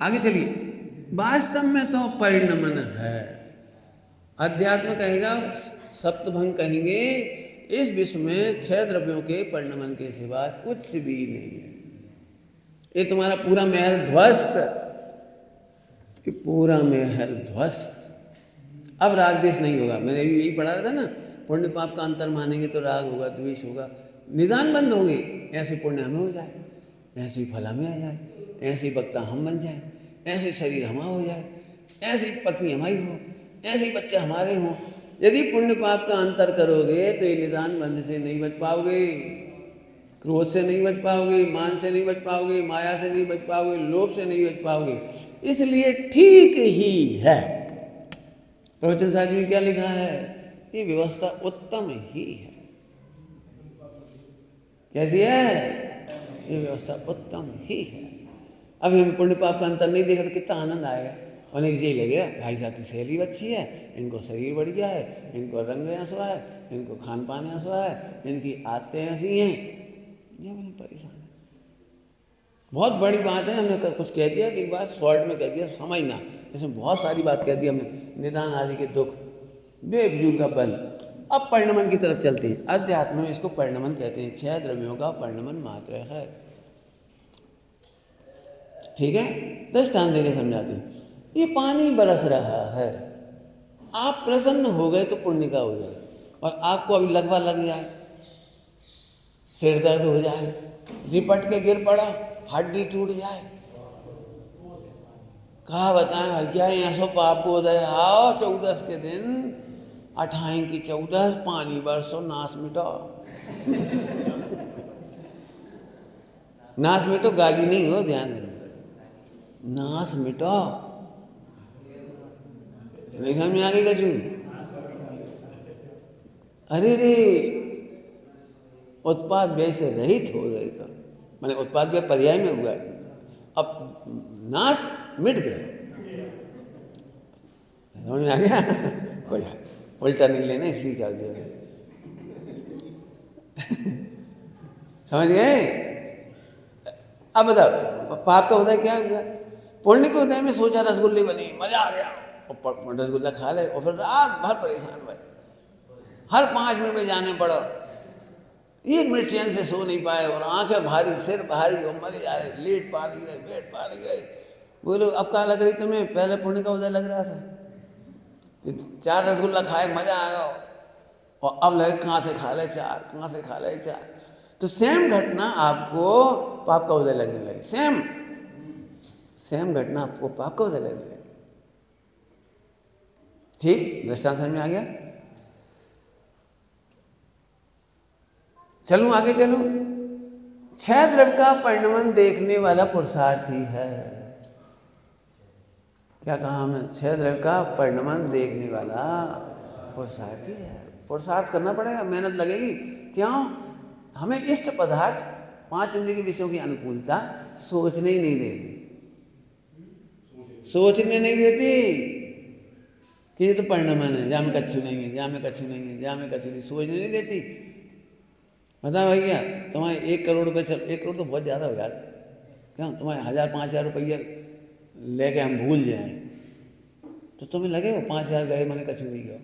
आगे चलिए। वास्तव में तो परिणमन है। अध्यात्म कहेगा, सप्तभंग कहेंगे, इस विश्व में 6 द्रव्यों के परिणमन के सिवा कुछ भी नहीं है। ये तुम्हारा पूरा महल ध्वस्त, ये पूरा महल ध्वस्त। अब राग द्वेष नहीं होगा। मैंने यही पढ़ा रहा था ना, पुण्य पाप का अंतर मानेंगे तो राग होगा, द्वेष होगा, निदान बंद होंगे। ऐसे पुण्य हमें हो जाए, ऐसे ही फल हमें आ जाए, ऐसे ही वक्ता हम बन जाए, ऐसे शरीर हमारा हो जाए, ऐसी पत्नी हमारी हो, ऐसे ही बच्चे हमारे हों। यदि पुण्य पाप का अंतर करोगे तो ये निदान बंध से नहीं बच पाओगे, क्रोध से नहीं बच पाओगे, मान से नहीं बच पाओगे, माया से नहीं बच पाओगे, लोभ से नहीं बच पाओगे। इसलिए ठीक ही है। प्रवचन साहित्य में क्या लिखा है? ये व्यवस्था उत्तम ही है। कैसी है? ये व्यवस्था उत्तम ही है। अब हमें पुण्य पाप का अंतर नहीं देखा तो कितना आनंद आएगा। उन्हें यही लगेगा भाई साहब की शैली अच्छी है, इनको शरीर बढ़िया है, इनको रंग ऐसा है, इनको खान पान ऐसा है, इनकी आदतें ऐसी हैं, ये मैंने परेशान है। बहुत बड़ी बात है, हमने कुछ कह दिया एक बात शॉर्ट में कह दिया, समझना। इसमें बहुत सारी बात कह दी हमने, निदान आदि के दुख, बेफजूल का बल। अब परिणमन की तरफ चलते हैं। अध्यात्म में इसको परिणमन कहते हैं, 6 द्रव्यों का परिणमन मात्र है। ठीक है, दृष्टांत देके समझाते हैं। ये पानी बरस रहा है, आप प्रसन्न हो गए तो पुण्य का हो जाए, और आपको अभी लगवा लग जाए, सिर दर्द हो जाए, रिपट के गिर पड़ा, हड्डी टूट जाए, कहा बताएं भैया ऐसो पाप को उदय आओ 14 के दिन 28 की 14 पानी बरसो नाश मिटो। नाश मिटो गाली नहीं हो, ध्यान देना, नाश मिटो। नहीं समझ में आ गई कचू? अरे रे, उत्पाद व्यय से रहित हो गए तो मैंने उत्पाद व्यय पर्याय में हुआ, अब नाश मिट गया। समझ में आ गया? कोई उल्टा नहीं लेना, इसलिए क्या दिया। समझ गए? अब बताओ पाप का उदय क्या हुआ? पुण्य के उदय में सोचा रसगुल्ले बनी, मजा आ गया, और रसगुल्ला खा ले, और फिर रात भर परेशान भाई, हर 5 मिनट में जाने पड़ो, 1 मिनट चैन से सो नहीं पाए, और आंखें भारी, सिर भारी, और मरे जा रहे, लेट पा नहीं रहे, बैठ पा नहीं रहे। बोलो अब क्या लग रही तुम्हें? पहले पुण्य का उदय लग रहा था कि 4 रसगुल्ला खाए, मजा आ गया, और अब लगे कहाँ से खा ले 4, कहाँ से खा ले 4। तो सेम घटना आपको पाप का उदय लगने लगी, सेम घटना आपको पाप का उदय लगने लगी। ठीक, दृष्टांत समझ में आ गया? चलूं आगे, चलूं। 6 द्रव्य का परिणमन देखने वाला पुरुषार्थी है। क्या कहा हमने? 6 द्रव्य का परिणमन देखने वाला पुरुषार्थी है। पुरुषार्थ करना पड़ेगा, मेहनत लगेगी। क्यों? हमें इष्ट पदार्थ 5 इंद्रिय के विषयों की अनुकूलता सोचने ही नहीं देती, सोचने नहीं देती कि ये तो परिणमन है, जहाँ में कच्छू नहीं है, जहाँ में कच्छू नहीं है, जहाँ में कच्छू नहीं, सोचने नहीं देती। बता भैया, तुम्हारे 1 करोड़ रुपये 1 करोड़ तो बहुत ज़्यादा हो जाता, क्या तुम्हारे 1000-5000 रुपये लेके हम भूल जाएं तो तुम्हें लगे वो 5000 गए, मैंने कछु नहीं गया।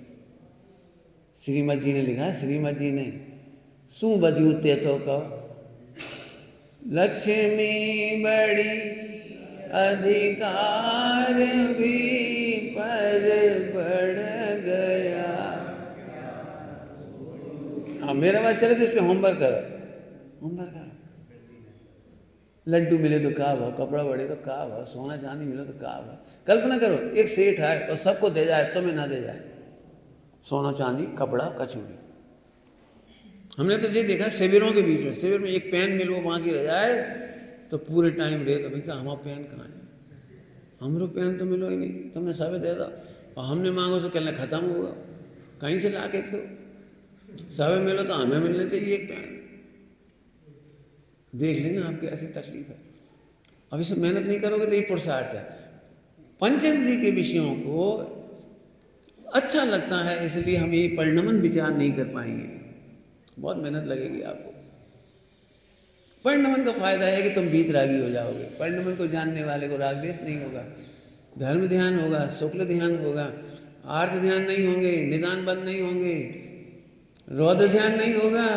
श्रीमद जी ने लिखा है, श्रीमद जी ने शू बजूते तो कहो, लक्ष्मी बड़ी अधिकार भी पर बढ़ गया। हाँ, मेरा बात चले तो इस पर होमवर्क करो। लड्डू मिले तो का भाव, कपड़ा बढ़े तो का भाव, सोना चांदी मिले तो का भाव। कल्पना करो एक सेठ है और सबको दे जाए, तुम्हें ना दे जाए, सोना चांदी कपड़ा कचौड़ी। हमने तो ये देखा शिविरों के बीच में, शिविर में एक पेन मिल वो वहाँ की रह जाए, तो पूरे टाइम रहे तो भैया हमारा पेन कहाँ है, हमरो पेन तो मिलो ही नहीं, तुमने सब दे दो और हमने मांगो तो कहने खत्म हुआ, कहीं से ला के थे, सब मिलो तो हमें मिलने चाहिए एक पेन। देख लेना आपकी ऐसी तकलीफ है। अब इसे मेहनत नहीं करोगे तो ये पुरुषार्थ है। पंचेंद्रिय के विषयों को अच्छा लगता है इसलिए हम ये परिणमन विचार नहीं कर पाएंगे, बहुत मेहनत लगेगी आपको। परिणमन का फायदा है कि तुम वीतरागी हो जाओगे। परिणमन को जानने वाले को राग द्वेष नहीं होगा, धर्म ध्यान होगा, शुक्ल ध्यान होगा, आर्थ ध्यान नहीं होंगे, निदान बंद नहीं होंगे, रौद्र ध्यान नहीं होगा।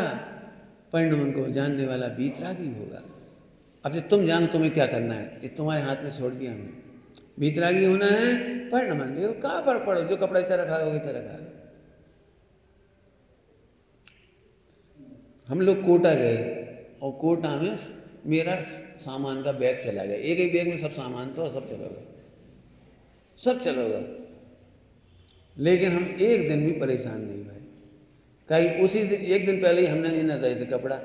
परिणमन को जानने वाला वीतरागी होगा। अब से तुम जानो तुम्हें क्या करना है, ये तुम्हारे हाथ में छोड़ दिया हमने। वीतरागी होना है, परिणमन देखो कहाँ पर पड़ो, जो कपड़ा इतना रखा होगा इतना रखा। हम लोग कोटा गए और कोटा में मेरा सामान का बैग चला गया, एक ही बैग में सब सामान तो सब चला गया, सब चला गया। लेकिन हम एक दिन भी परेशान नहीं भाई, कहीं उसी दिन एक दिन पहले ही हमने इन्हें दे थे कपड़ा,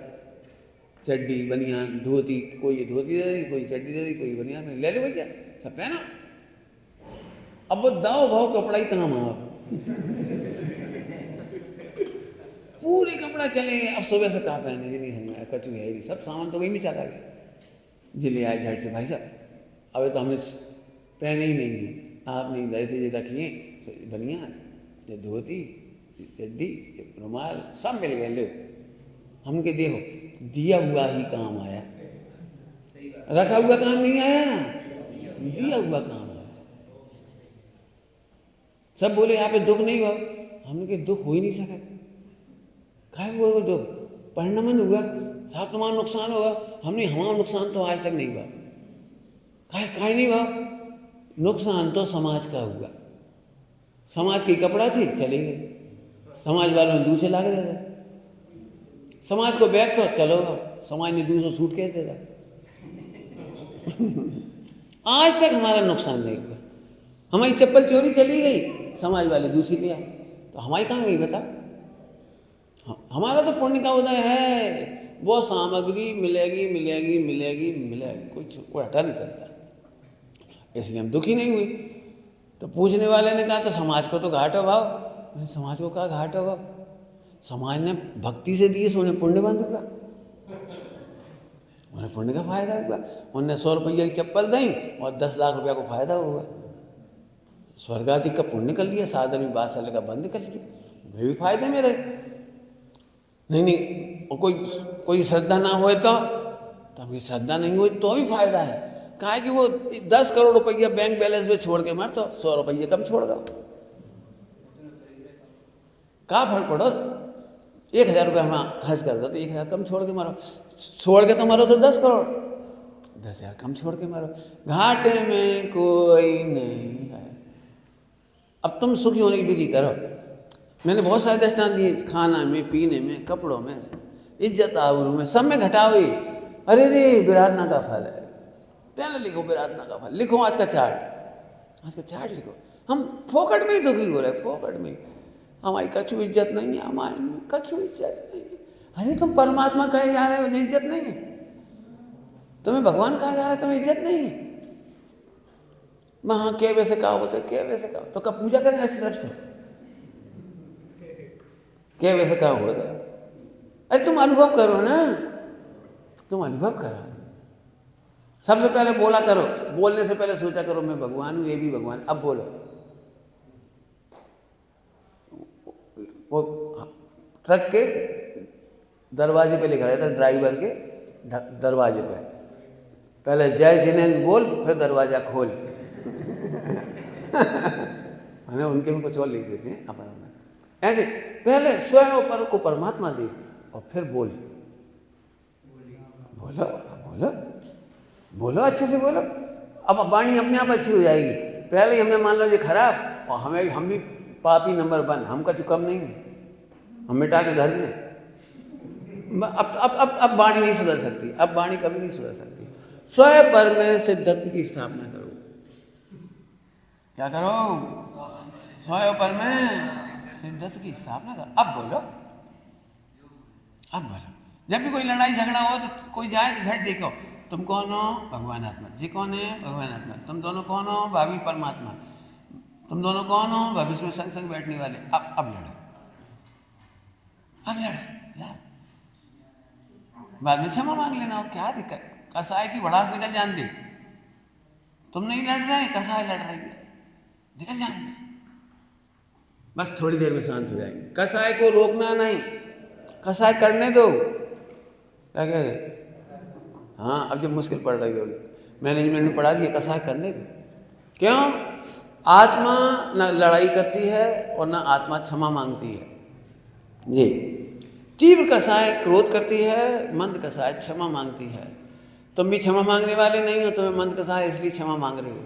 चड्डी बनियान धोती, कोई धोती दे दी, कोई चड्डी दे दी, कोई बनियान, ले लो भैया सब पहना। अब वो दाव भाव कपड़ा ही काम आओ पूरे कपड़ा चले। अब सुबह से कहाँ पहने जी नहीं समझ आया, कचू है ही सब सामान तो वहीं में चला गया। जिले आए झट से भाई साहब अब तो हमने पहने ही नहीं, आप नहीं दे थे, रखिए बनियान, धोती, चड्डी, रुमाल सब मिल गए। लो हम के देखो दिया हुआ ही काम आया, रखा हुआ काम नहीं आया, दिया हुआ काम आया। सब बोले यहाँ पे दुख नहीं हुआ, हमने कहा दुख हो ही नहीं सका। खाए हुआ वो दुख परिणमन हुआ, साथ तुम्हारा नुकसान होगा। हमने हमारा नुकसान तो आज तक नहीं हुआ, काहे नहीं हुआ नुकसान तो समाज का हुआ। समाज की कपड़ा थी चली गई, समाज वालों ने दूसरे ला के दे दिया। समाज को बैग तो चलो समाज ने दूसरों सूटकेस दे दिया। आज तक हमारा नुकसान नहीं हुआ। हमारी चप्पल चोरी चली गई, समाज वाले दूसरी ले आए, तो हमारी कहाँ गई बता। हमारा तो पुण्य का उदय है, वो सामग्री मिलेगी मिलेगी मिलेगी मिलेगी, कोई हटा नहीं सकता। इसलिए हम दुखी नहीं हुए। तो पूछने वाले ने कहा तो समाज को तो घाटा भाव, मैंने समाज को कहा घाटा भाव, समाज ने भक्ति से दिए सो उन्हें पुण्य बंद हुआ, उन्हें पुण्य का फायदा हुआ। उन्हें 100 रुपये की चप्पल दी और 10 लाख रुपया को फायदा हुआ। स्वर्गाधिक का पुण्य कर लिया, 7 आदमी 12 साल का बंद कर लिया, वे भी फायदे में रहे। नहीं और कोई श्रद्धा ना हो तो हमें श्रद्धा नहीं हुई तो भी फायदा है। कहा है कि वो 10 करोड़ रुपया बैंक बैलेंस में छोड़ के मर तो 100 रुपये कम छोड़ दो, कहाँ फर्क पड़ो। 1000 रुपये हम खर्च कर दो तो 1000 कम छोड़ के मारो, छोड़ के तो मारो तो 10 करोड़, 10,000 कम छोड़ के मारो, घाटे में कोई नहीं है। अब तुम सुखी होने की विधि करो। मैंने बहुत सारे दृष्टांत दिए, खाना में, पीने में, कपड़ों में, इज्जत आबरू में, सब में घटाओ ही। अरे रे विराधना का फल है, पहले लिखो विराधना का फल, लिखो आज का चार्ट लिखो। हम फोकट में ही दुखी हो रहे, फोकट में। हमारी कछु इज्जत नहीं है, हमारे में कछु इज्जत नहीं है। अरे तुम परमात्मा कहे जा रहे हो, इज्जत नहीं है। तुम्हें भगवान कहा जा रहा है, तुम्हें इज्जत नहीं है। हाँ क्या वैसे कहा बोलते, क्या वैसे कहा तो कब पूजा करें इस तरफ से, क्या वैसे कहा हो रहा है। अरे तुम अनुभव करो ना, तुम अनुभव करो। सबसे पहले बोला करो, बोलने से पहले सोचा करो मैं भगवान हूँ, ये भी भगवान। अब बोलो। वो ट्रक के दरवाजे पे लिखा रहता, ड्राइवर के दरवाजे पे, पहले जय जिनेंद्र बोल फिर दरवाजा खोल। मैंने उनके में कुछ और लिख देते हैं अपन ऐसे, पहले स्वयं पर को परमात्मा देख और फिर बोल। बोलो बोलो बोलो, अच्छे से बोलो। अब वाणी अपने आप अच्छी हो जाएगी। पहले ही हमने मान लो ये खराब और हम भी पापी नंबर 1, हम का कम नहीं, हम मिटा के धर दें। अब वाणी नहीं सुधर सकती, अब वाणी कभी नहीं सुधर सकती। स्वयं पर में सिद्धत्व की स्थापना करो। क्या करो? स्वयं पर में सिद्धत्व की स्थापना करो। अब बोलो। जब भी कोई लड़ाई झगड़ा हो तो कोई जाए तो झट देखो तुम कौन हो? भगवान आत्मा। जी कौन है? भगवान आत्मा। तुम दोनों कौन हो? भावी परमात्मा। तुम दोनों कौन हो? भविष्य में संग संग बैठने वाले। अब लड़ो, अब लड़ो, बाद में क्षमा मांग लेना। क्या दिक्कत? कसाय की भड़ास निकल जान दे। तुम नहीं लड़ रहे, कसाय लड़ रही है, निकल जान दे। बस थोड़ी देर में शांत हो जाएंगे। कसाय को रोकना नहीं, कसाय करने दो। क्या कह रहे? हाँ, अब जब मुश्किल पड़ रही होगी, मैनेजमेंट में पढ़ा दिया, कसाय करने दो। क्यों? आत्मा न लड़ाई करती है और न आत्मा क्षमा मांगती है जी। तीव्र कसाय क्रोध करती है, मंद कसाय क्षमा मांगती है। तुम भी क्षमा मांगने वाले नहीं हो, तुम्हें मंद कसाय इसलिए क्षमा मांग रहे हो।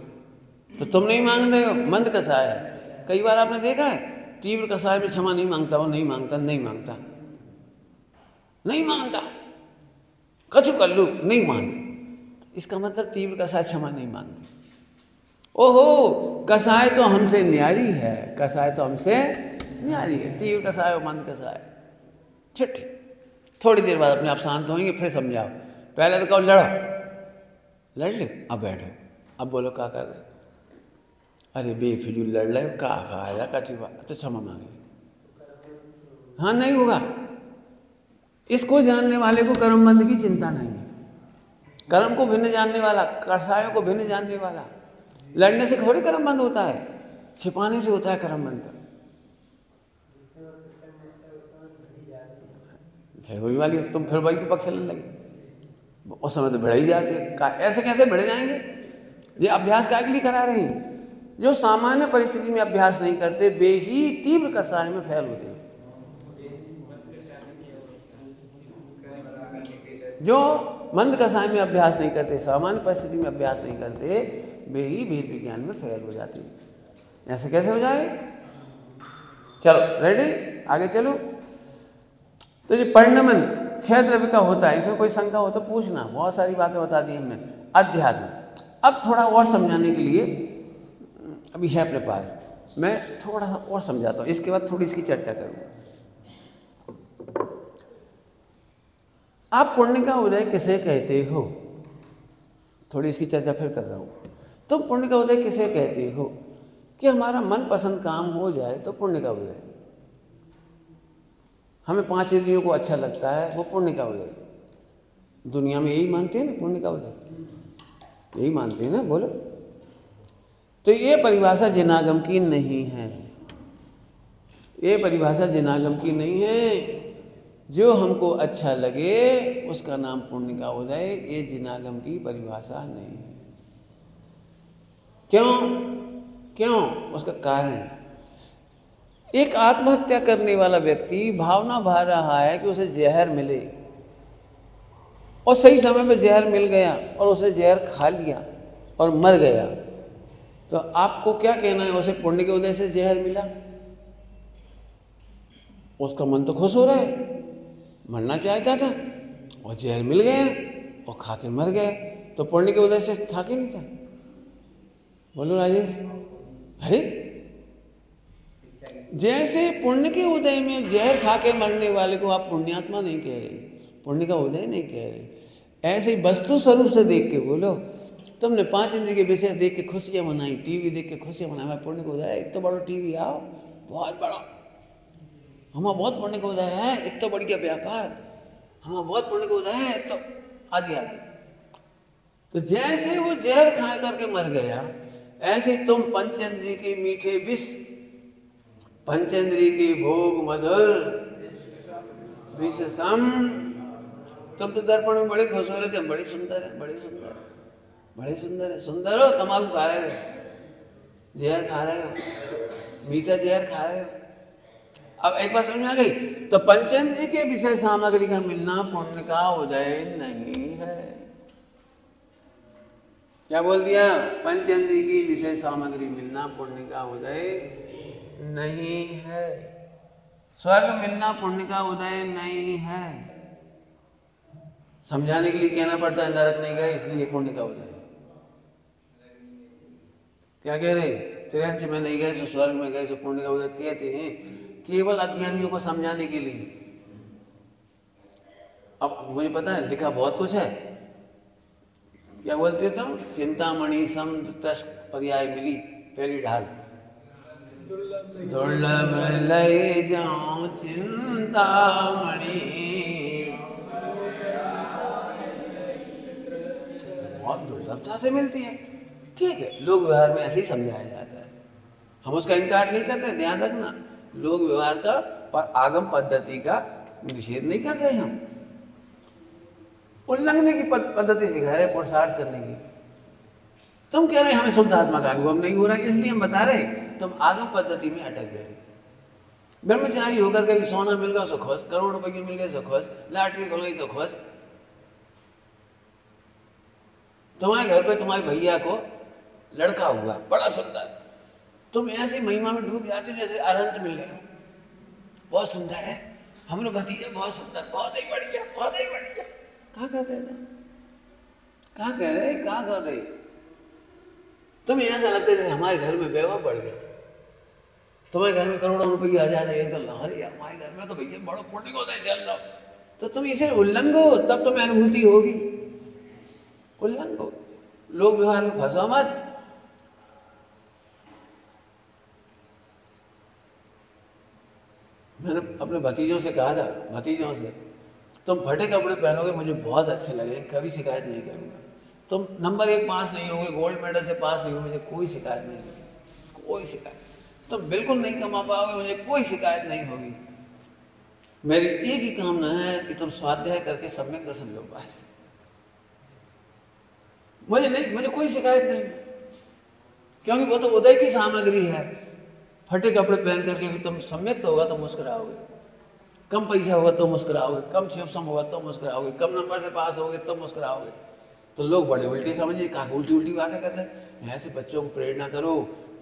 तो तुम नहीं मांग रहे हो, मंद कसाय है। कई बार आपने देखा है तीव्र कसाय में क्षमा नहीं मांगता, वो नहीं मांगता, नहीं मांगता, नहीं मांगता, कछु कर लो, नहीं मांग। इसका मतलब तीव्र कसाय क्षमा नहीं मांगती। ओहो, कसाय तो हमसे न्यारी है, कसाय तो हमसे न्यारी है। तीव्र कसाय और मंद कसाय। ठीक, थोड़ी देर बाद अपने आप शांत होंगे, फिर समझाओ। पहले तो कहो लड़ो, लड़ लो, अब बैठो, अब बोलो क्या कर रहे? अरे बेफिजूल लड़ रहे हो, क्या फायदा, कछु बात, तो क्षमा मांग लो। हाँ, नहीं होगा। इसको जानने वाले को कर्मबंध की चिंता नहीं है। कर्म को भिन्न जानने वाला, कसायों को भिन्न जानने वाला। लड़ने से थोड़ी कर्मबंध होता है, छिपाने से होता है कर्मबंध। वही वाली, तुम फिर वही के पक्ष चलने लगे। उस समय तो भिड़ ही जाते। ऐसे कैसे भिड़ जाएंगे? ये अभ्यास क्या के लिए करा रहे हैं? जो सामान्य परिस्थिति में अभ्यास नहीं करते, वे ही तीव्र कसाय में फैल होते हैं। जो मंद कसाय में अभ्यास नहीं करते, सामान्य परिस्थिति में अभ्यास नहीं करते, वे ही भेद विज्ञान में फैल हो जाते हैं। ऐसे कैसे हो जाए? चलो रेडी, आगे चलो। तो ये परिणमन 6 द्रव्य का होता है। इसमें कोई शंका हो तो पूछना, बहुत सारी बातें बता दी हमने अध्यात्म। अब थोड़ा और समझाने के लिए अभी है अपने पास, मैं थोड़ा सा और समझाता हूँ, इसके बाद थोड़ी इसकी चर्चा करूँगा। आप पुण्य का उदय किसे कहते हो? थोड़ी इसकी चर्चा फिर कर रहा हूँ। तुम पुण्य का उदय किसे कहते हो? कि हमारा मनपसंद काम हो जाए तो पुण्य का उदय। हमें 5 इंद्रियों को अच्छा लगता है, वो पुण्य का उदय। दुनिया में यही मानते हैं ना, पुण्य का उदय यही मानते हैं ना, बोलो। तो ये परिभाषा जिनागम की नहीं है, ये परिभाषा जिनागम की नहीं है। जो हमको अच्छा लगे उसका नाम पुण्य का उदय, ये जिनागम की परिभाषा नहीं है। क्यों? उसका कारण, एक आत्महत्या करने वाला व्यक्ति भावना भा रहा है कि उसे जहर मिले, और सही समय में जहर मिल गया और उसे जहर खा लिया और मर गया, तो आपको क्या कहना है? उसे पुण्य के उदय से जहर मिला, उसका मन तो खुश हो रहा है, मरना चाहता था और जहर मिल गया और खा के मर गया, तो पुण्य के उदय से था कि नहीं था? बोलो राजेश। अरे जैसे पुण्य के उदय में जहर खा के मरने वाले को आप पुण्यात्मा नहीं कह रहे, पुण्य का उदय नहीं कह रहे, ऐसे ही वस्तु स्वरूप से देख के बोलो। तुमने 5 इंद्रिय के विषय देख के खुशियां मनाई, टीवी देख के खुशियां मनाई, मैं पुण्य का उदय, इतना बड़ा टीवी आओ, बहुत बड़ा, हमारा बहुत पुण्य का उदय है, इतना बढ़िया व्यापार, हमारा बहुत पुण्य का उदय है, तो आगे। तो जैसे वो जहर खा करके मर गया, ऐसे तुम पंचेंद्रिय के मीठे विष, पंचेंद्रिय के भोग मधुर विष सम, तुम तो दर्पण में बड़े खुश हो रहे थे, हम बड़ी सुंदर है, बड़ी सुंदर है, बड़े सुंदर है। सुंदर हो, तंबाकू खा रहे हो, जहर खा रहे हो, मीठा जहर खा रहे हो। अब एक बात समझ में आ गई? तो पंचेंद्रिय के विषय सामग्री का मिलना पुण्य का उदय नहीं है। क्या बोल दिया? पंचेंद्रिय की विषय सामग्री मिलना पुण्य का उदय नहीं है। स्वर्ग मिलना पुण्य का उदय नहीं है। समझाने के लिए कहना पड़ता है नरक नहीं गए इसलिए पुण्य का उदय। क्या कह रहे? त्रियांश में नहीं गए सो स्वर्ग में गए सो पुण्य का उदय कहते हैं, केवल अज्ञानियों को समझाने के लिए। अब मुझे पता है लिखा बहुत कुछ है, क्या बोलते तुम? चिंतामणि सम तृष्ट पर्याय मिली पहली ढाल। दुर्लभ लय जाऊं चिंतामणि, बहुत दुर्लभता से मिलती है। ठीक है, लोक व्यवहार में ऐसे ही समझाया जाता है, हम उसका इनकार नहीं करते। ध्यान रखना, लोक व्यवहार का पर आगम पद्धति का निषेध नहीं कर रहे हम, उल्लंघने की पद्धति सिखा रहे, पुरुषार्थ करने की। तुम कह रहे हमें शुद्ध आत्मा का अनुभव नहीं हो रहा, इसलिए हम बता रहे तुम आगम पद्धति में अटक गए। ब्रह्मचारी होकर के भी सोना मिल गया सो खुश, करोड़ रुपए मिल गए सो खुश, लॉटरी खुल गई तो खुश। तुम्हारे घर पे तुम्हारे भैया को लड़का हुआ बड़ा सुंदर, तुम ऐसी महिमा में डूब जाते हो जैसे अनंत मिल गए। बहुत सुंदर है हमारे भतीजा, बहुत सुंदर, बहुत ही बढ़िया, बहुत ही बढ़िया। कहाँ कर रहे थे? कहाँ कह रहे, कहाँ कर रहे? तुम्हें ऐसा लगता है जैसे हमारे घर में वैभव बढ़ गया, तुम्हारे घर में करोड़ों रुपये आ जा रहे हैं, तो अरे हमारे घर में तो भैया बड़ा पुण्य को नहीं चल रहा। तो तुम इसे उल्लंघो, तब तुम्हें अनुभूति होगी। उल्लंघो, लोक व्यवहार में फंसो मत। मैंने अपने भतीजों से कहा था, भतीजों से, तुम फटे कपड़े पहनोगे मुझे बहुत अच्छे लगे, कभी शिकायत नहीं करूँगा। तुम नंबर 1 पास नहीं होगे, गोल्ड मेडल से पास नहीं हो, मुझे कोई शिकायत नहीं होगी, कोई शिकायत। तुम बिल्कुल नहीं कमा पाओगे, मुझे कोई शिकायत नहीं होगी। मेरी एक ही कामना है कि तुम स्वाध्याय करके सम्यक दर्शन लो, बस। मुझे कोई शिकायत नहीं, क्योंकि वो तो उदय की सामग्री है। फटे कपड़े पहन करके भी तुम सम्यक तो होगा तो मुस्कुराओगे, कम पैसा होगा तो मुस्कुराओगे, कम शिवसम होगा तो मुस्कुराओगे, कम नंबर से पास होगे तो मुस्कुराओगे। तो लोग बड़े उल्टी समझिए, कहा उल्टी उल्टी बातें करते हैं। ऐसे बच्चों को प्रेरणा करो,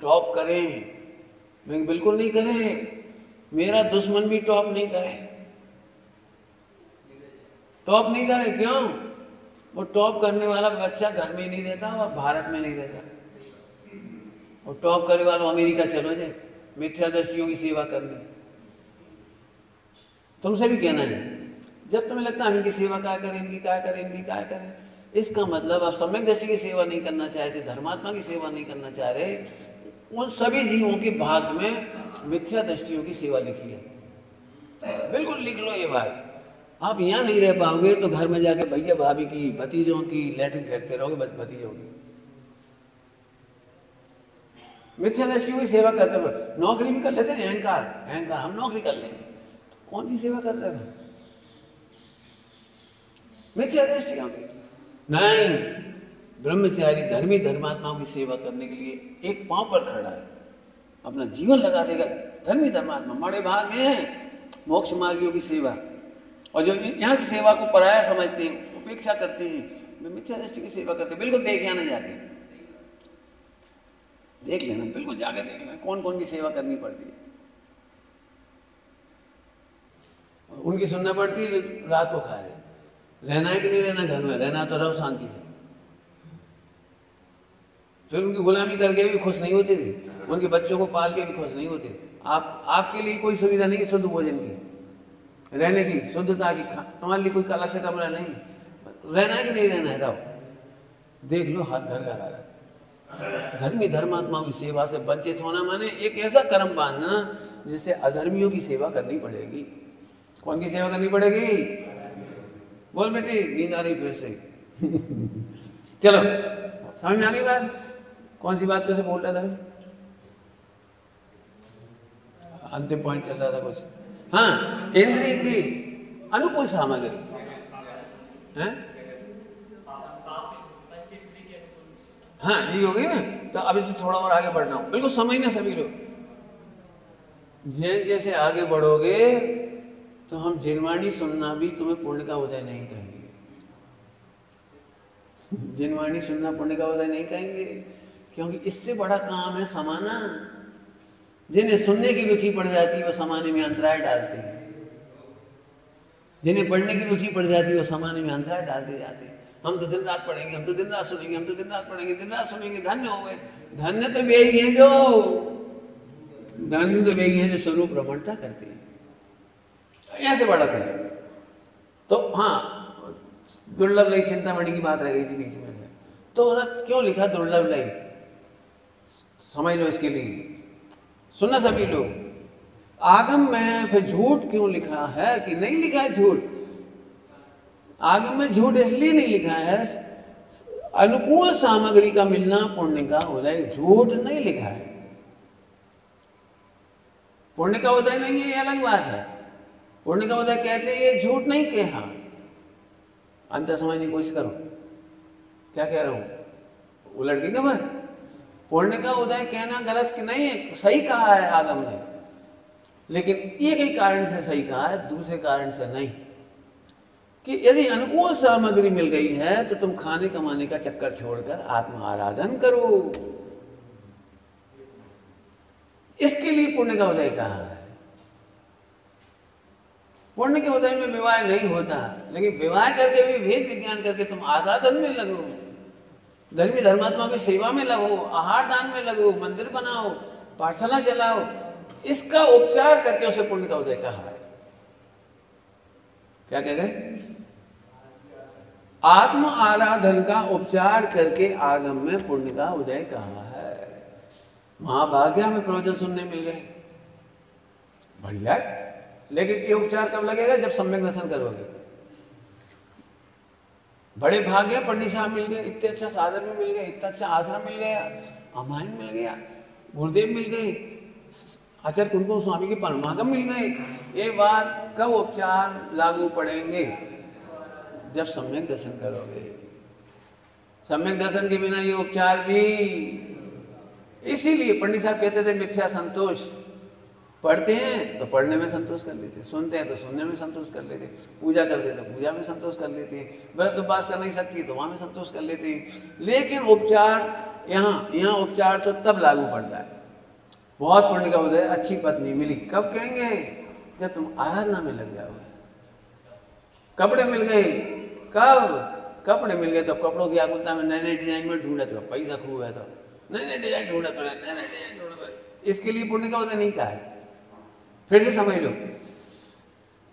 टॉप करें। मैं बिल्कुल नहीं करें, मेरा दुश्मन भी टॉप नहीं करे, टॉप नहीं करे। क्यों? वो टॉप करने वाला बच्चा घर में ही नहीं रहता और भारत में नहीं रहता। और टॉप करने वालों अमेरिका चलो जाए मिथ्या दृष्टियों की सेवा करने। तुमसे भी कहना है, जब तुम्हें लगता है इनकी सेवा क्या करें, इनकी क्या करें, इनकी क्या करें, इसका मतलब आप सम्यक दृष्टि की सेवा नहीं करना चाहते, धर्मात्मा की सेवा नहीं करना चाह रहे। उन सभी जीवों के भाग में मिथ्या दृष्टियों की सेवा लिखी है, बिल्कुल लिख लो ये बात। आप यहाँ नहीं रह पाओगे तो घर में जाके भैया भाभी की, भतीजों की लैट्रिन फेंकते रहोगे, भतीजों की। मिथ्या दृष्टियों की सेवा करते हुए नौकरी भी कर लेते हैं, अहंकार, हम नौकरी कर लेंगे, तो कौन सी सेवा कर रहे हैं? मिथ्या दृष्टियों की नहीं। ब्रह्मचारी धर्मी धर्मात्माओं की सेवा करने के लिए एक पांव पर खड़ा है, अपना जीवन लगा देगा। धर्मी धर्मात्मा बड़े भाग हैं मोक्ष मार्गियों की सेवा, और जो यहाँ की सेवा को पराया समझते हैं, उपेक्षा करते हैं, वे मिथ्या दृष्टि की सेवा करते हैं। बिल्कुल देख आना जाके, देख लेना, बिल्कुल जाके देख लेना कौन कौन की सेवा करनी पड़ती है। उनकी सुनना पड़ती है रात को खा रहे, रहना है कि नहीं रहना घर में, रहना तो रहो शांति से। तो उनकी गुलामी करके भी खुश नहीं होते थे, उनके बच्चों को पाल के भी खुश नहीं होते। आपके लिए कोई सुविधा नहीं शुद्ध भोजन की, रहने की, शुद्धता की, तुम्हारे लिए कोई अलग से कमरा नहीं, रहना है कि नहीं रहना है, रहो। देख लो हर घर घर आ रहा। धर्मी धर्मात्माओं की सेवा से वंचित होना माने एक ऐसा कर्म बांधना जिससे अधर्मियों की सेवा करनी पड़ेगी। कौन की सेवा करनी पड़ेगी? बोल बेटी, नींद आ रही फिर से। चलो समझ में आ गई बात? कौन सी बात पे से बोल रहा था? अंतिम पॉइंट चल रहा था कुछ। हाँ, इंद्रिय की अनुकूल सामग्री है। हाँ ये हो गई ना, तो अब इसे थोड़ा और आगे बढ़ना हो, बिल्कुल समझना सभी लोग। जैसे आगे बढ़ोगे तो हम जिनवाणी सुनना भी तुम्हें पुण्य का उदय नहीं कहेंगे। जिनवाणी सुनना पुण्य का उदय नहीं कहेंगे, क्योंकि इससे बड़ा काम है समाना। जिन्हें सुनने की रुचि पड़ जाती है वो समाने में अंतराय डालते हैं, जिन्हें पढ़ने की रुचि पड़ जाती है वो समाने में अंतराय डालते जाते हैं। हम तो दिन रात पढ़ेंगे, हम तो दिन रात सुनेंगे, हम तो दिन रात पढ़ेंगे, दिन रात सुनेंगे, धन्य हो गए। धन्य तो वे ही हैं जो, धन्य तो वे ही हैं जो स्वरूप भ्रमणता करते हैं। ऐसे बढ़त है। तो हाँ, दुर्लभ लई चिंतामणि की बात रह गई थी बीच में से। तो क्यों लिखा दुर्लभ नहीं, समझ लो इसके लिए, सुनना सभी लोग। आगम में फिर झूठ क्यों लिखा है कि नहीं लिखा है झूठ? आगम में झूठ इसलिए नहीं लिखा है, अनुकूल सामग्री का मिलना पुण्य का उदय, झूठ नहीं लिखा है। पुण्य का उदय नहीं है, ये अलग बात है। पुण्य का उदय कहते हैं, ये झूठ नहीं कहा। अंतर समझने की कोशिश करो, क्या कह रहा हूं, उलट गई ना बात। पुण्य का उदय कहना गलत कि नहीं है, सही कहा है आगम ने, लेकिन एक ही कारण से सही कहा है, दूसरे कारण से नहीं। कि यदि अनुकूल सामग्री मिल गई है तो तुम खाने कमाने का चक्कर छोड़कर आत्म आराधन करो, इसके लिए पुण्य का उदय कहा है। पुण्य के उदय में विवाह नहीं होता, लेकिन विवाह करके भी भेद विज्ञान करके तुम आराधन में लगो, धर्मी धर्मात्मा की सेवा में लगो, आहार दान में लगो, मंदिर बनाओ, पाठशाला चलाओ, इसका उपचार करके उसे पुण्य का उदय कहा है। क्या कह गए? आत्म आराधन का उपचार करके आगम में पुण्य का उदय कहा है। महाभाग्य में प्रवचन सुनने मिल गए, बढ़िया, लेकिन ये उपचार कब लगेगा? जब सम्यक दर्शन करोगे। बड़े भाग्य, पंडित साहब मिल गए, इतने अच्छा साधन में मिल गए, इतना अच्छा आश्रम मिल गया, अमाइन मिल गया, गुरुदेव मिल गए, आचार्य कुंकुम स्वामी के परमागम मिल गए। ये बात कब उपचार लागू पड़ेंगे? जब सम्यक दर्शन करोगे। सम्यक दर्शन के बिना ये उपचार भी, इसीलिए पंडित साहब कहते थे मिथ्या संतोष। पढ़ते हैं तो पढ़ने में संतोष कर लेते, सुनते हैं तो सुनने में संतोष कर लेते, पूजा करते हैं तो पूजा में संतोष कर लेते हैं, व्रत उपवास कर नहीं सकती तो वहां में संतोष कर लेते हैं। लेकिन उपचार यहाँ उपचार तो तब लागू पड़ता है। बहुत पुण्य का उदय, अच्छी पत्नी मिली, कब कहेंगे? जब तुम आराधना में लग जाओगे। कपड़े मिल गए, कब? कपड़े मिल गए तो कपड़ों की आकुलता में नए नए डिजाइन में ढूंढत रहो, पैसा खूब है तो नए नए डिजाइन ढूंढत रहो, नए नए डिजाइन ढूंढत रहो। इसके लिए पुण्य का उदय नहीं कहा है। फिर से समझ लो,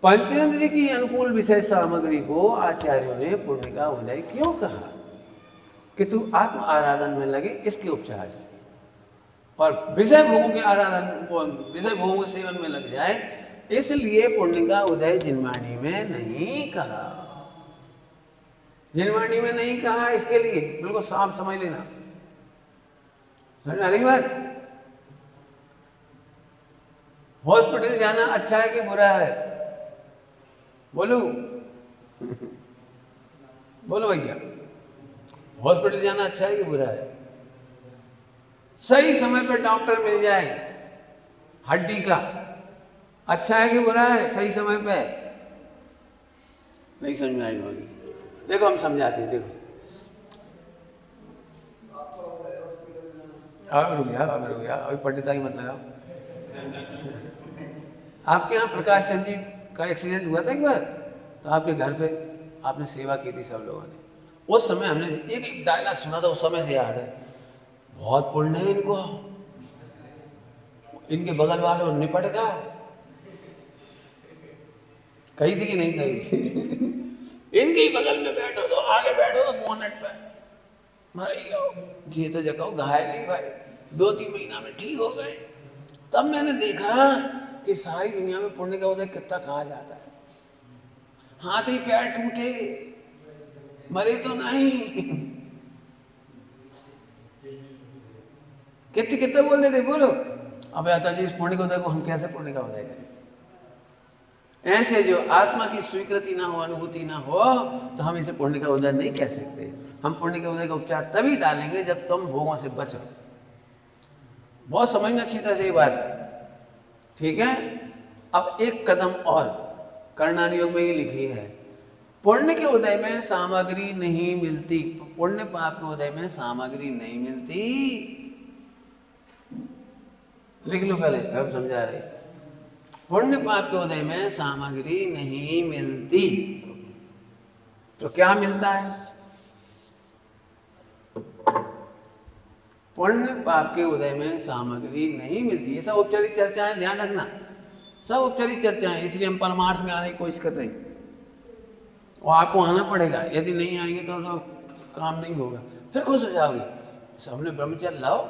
पंचेंद्रिय की अनुकूल विषय सामग्री को आचार्यों ने पुण्य का उदय क्यों कहा? कि तू आत्म आराधन में लगे, इसके उपचार से, और विषय भोगों के आराधन, विषय भोगों के सेवन में लग जाए, इसलिए पुण्य का उदय जिनवाणी में नहीं कहा। जिनवाणी में नहीं कहा, इसके लिए बिल्कुल साफ समझ लेना। समझ आ रही बात? हॉस्पिटल जाना अच्छा है कि बुरा है? बोलो बोलो भैया, हॉस्पिटल जाना अच्छा है कि बुरा है? सही समय पर डॉक्टर मिल जाए हड्डी का, अच्छा है कि बुरा है? सही समय पे नहीं समझ में आई होगी। देखो हम समझाते हैं, देखो अब रुक गया, अभी पंडिता की मत लगाओ। आपके यहाँ प्रकाश चंद जी का एक्सीडेंट हुआ था एक बार, तो आपके घर पे आपने सेवा की थी सब लोगों ने। उस समय हमने एक डायलॉग सुना था, उस समय से याद है। बहुत पुण्य है इनको, इनके बगल वालों निपट गया। कही थी कि नहीं कही थी? इनके ही बगल में बैठो तो आगे बैठो तो बोनेट पे मर जाओ, ये तो जगह घायल ही भाई, 2-3 महीना में ठीक हो गए। तब मैंने देखा कि सारी दुनिया में पुण्य का उदय कितना कहा जाता है। हाथ ही पैर टूटे, मरे तो नहीं। कितने बोल देते, बोलो। अब आता जी इस पुण्य का उदय को हम कैसे पुण्य का उदय करें? ऐसे जो आत्मा की स्वीकृति ना हो, अनुभूति ना हो, तो हम इसे पुण्य का उदय नहीं कह सकते। हम पुण्य के उदय का उपचार तभी डालेंगे जब तुम भोगों से बचो। बहुत समझना अच्छी तरह से ये बात, ठीक है? अब एक कदम और करणान योग में ये लिखी है, पुण्य के उदय में सामग्री नहीं मिलती। पुण्य पाप के उदय में सामग्री नहीं मिलती। लिख लो पहले, अब समझा रहे। पुण्य पाप के उदय में सामग्री नहीं मिलती, तो क्या मिलता है? पुण्य पाप के उदय में सामग्री नहीं मिलती। ये सब औपचारिक चर्चाएं, ध्यान रखना, सब औपचारिक चर्चाएं। इसलिए हम परमार्थ में आने की कोशिश कर रहे हैं, और आपको आना पड़ेगा। यदि नहीं आएंगे तो काम नहीं होगा। फिर खुश हो जाओगे। सबने ब्रह्मचर्य लाओ,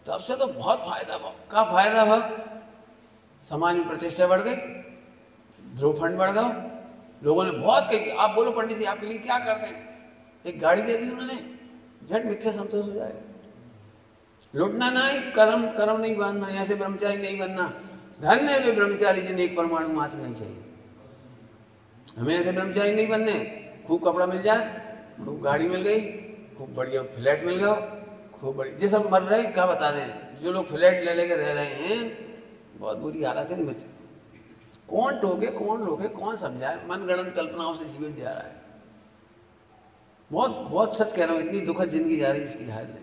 तब से तो बहुत फायदा हुआ। क्या फायदा हुआ? समाज में प्रतिष्ठा बढ़ गई, ध्रुव फंड बढ़ गया, लोगों ने बहुत कही। आप बोलो पंडित जी आपके लिए क्या करते हैं? एक गाड़ी दे दी उन्होंने, झट मिथ्या संतोष हो जाएगा। लुटना नहीं, कर्म कर्म नहीं बांधना, ऐसे ब्रह्मचारी नहीं बनना। धन्य है वे ब्रह्मचारी जिन्हें एक परमाणु मात्र नहीं चाहिए। हमें ऐसे ब्रह्मचारी नहीं बनने। खूब कपड़ा मिल जाए, खूब गाड़ी मिल गई, खूब बढ़िया फ्लैट मिल गया, खूब बड़ी। जिस सब मर रहे क्या बता दें, जो लोग फ्लैट ले लेके रह रहे हैं, बहुत बुरी हालत है इनमें। कौन टोके, कौन रोके, कौन समझाए? मनगढ़ंत कल्पनाओं से जीवन जा रहा है। बहुत बहुत सच कह रहा हूँ, इतनी दुखद जिंदगी जा रही है इसकी हाल में।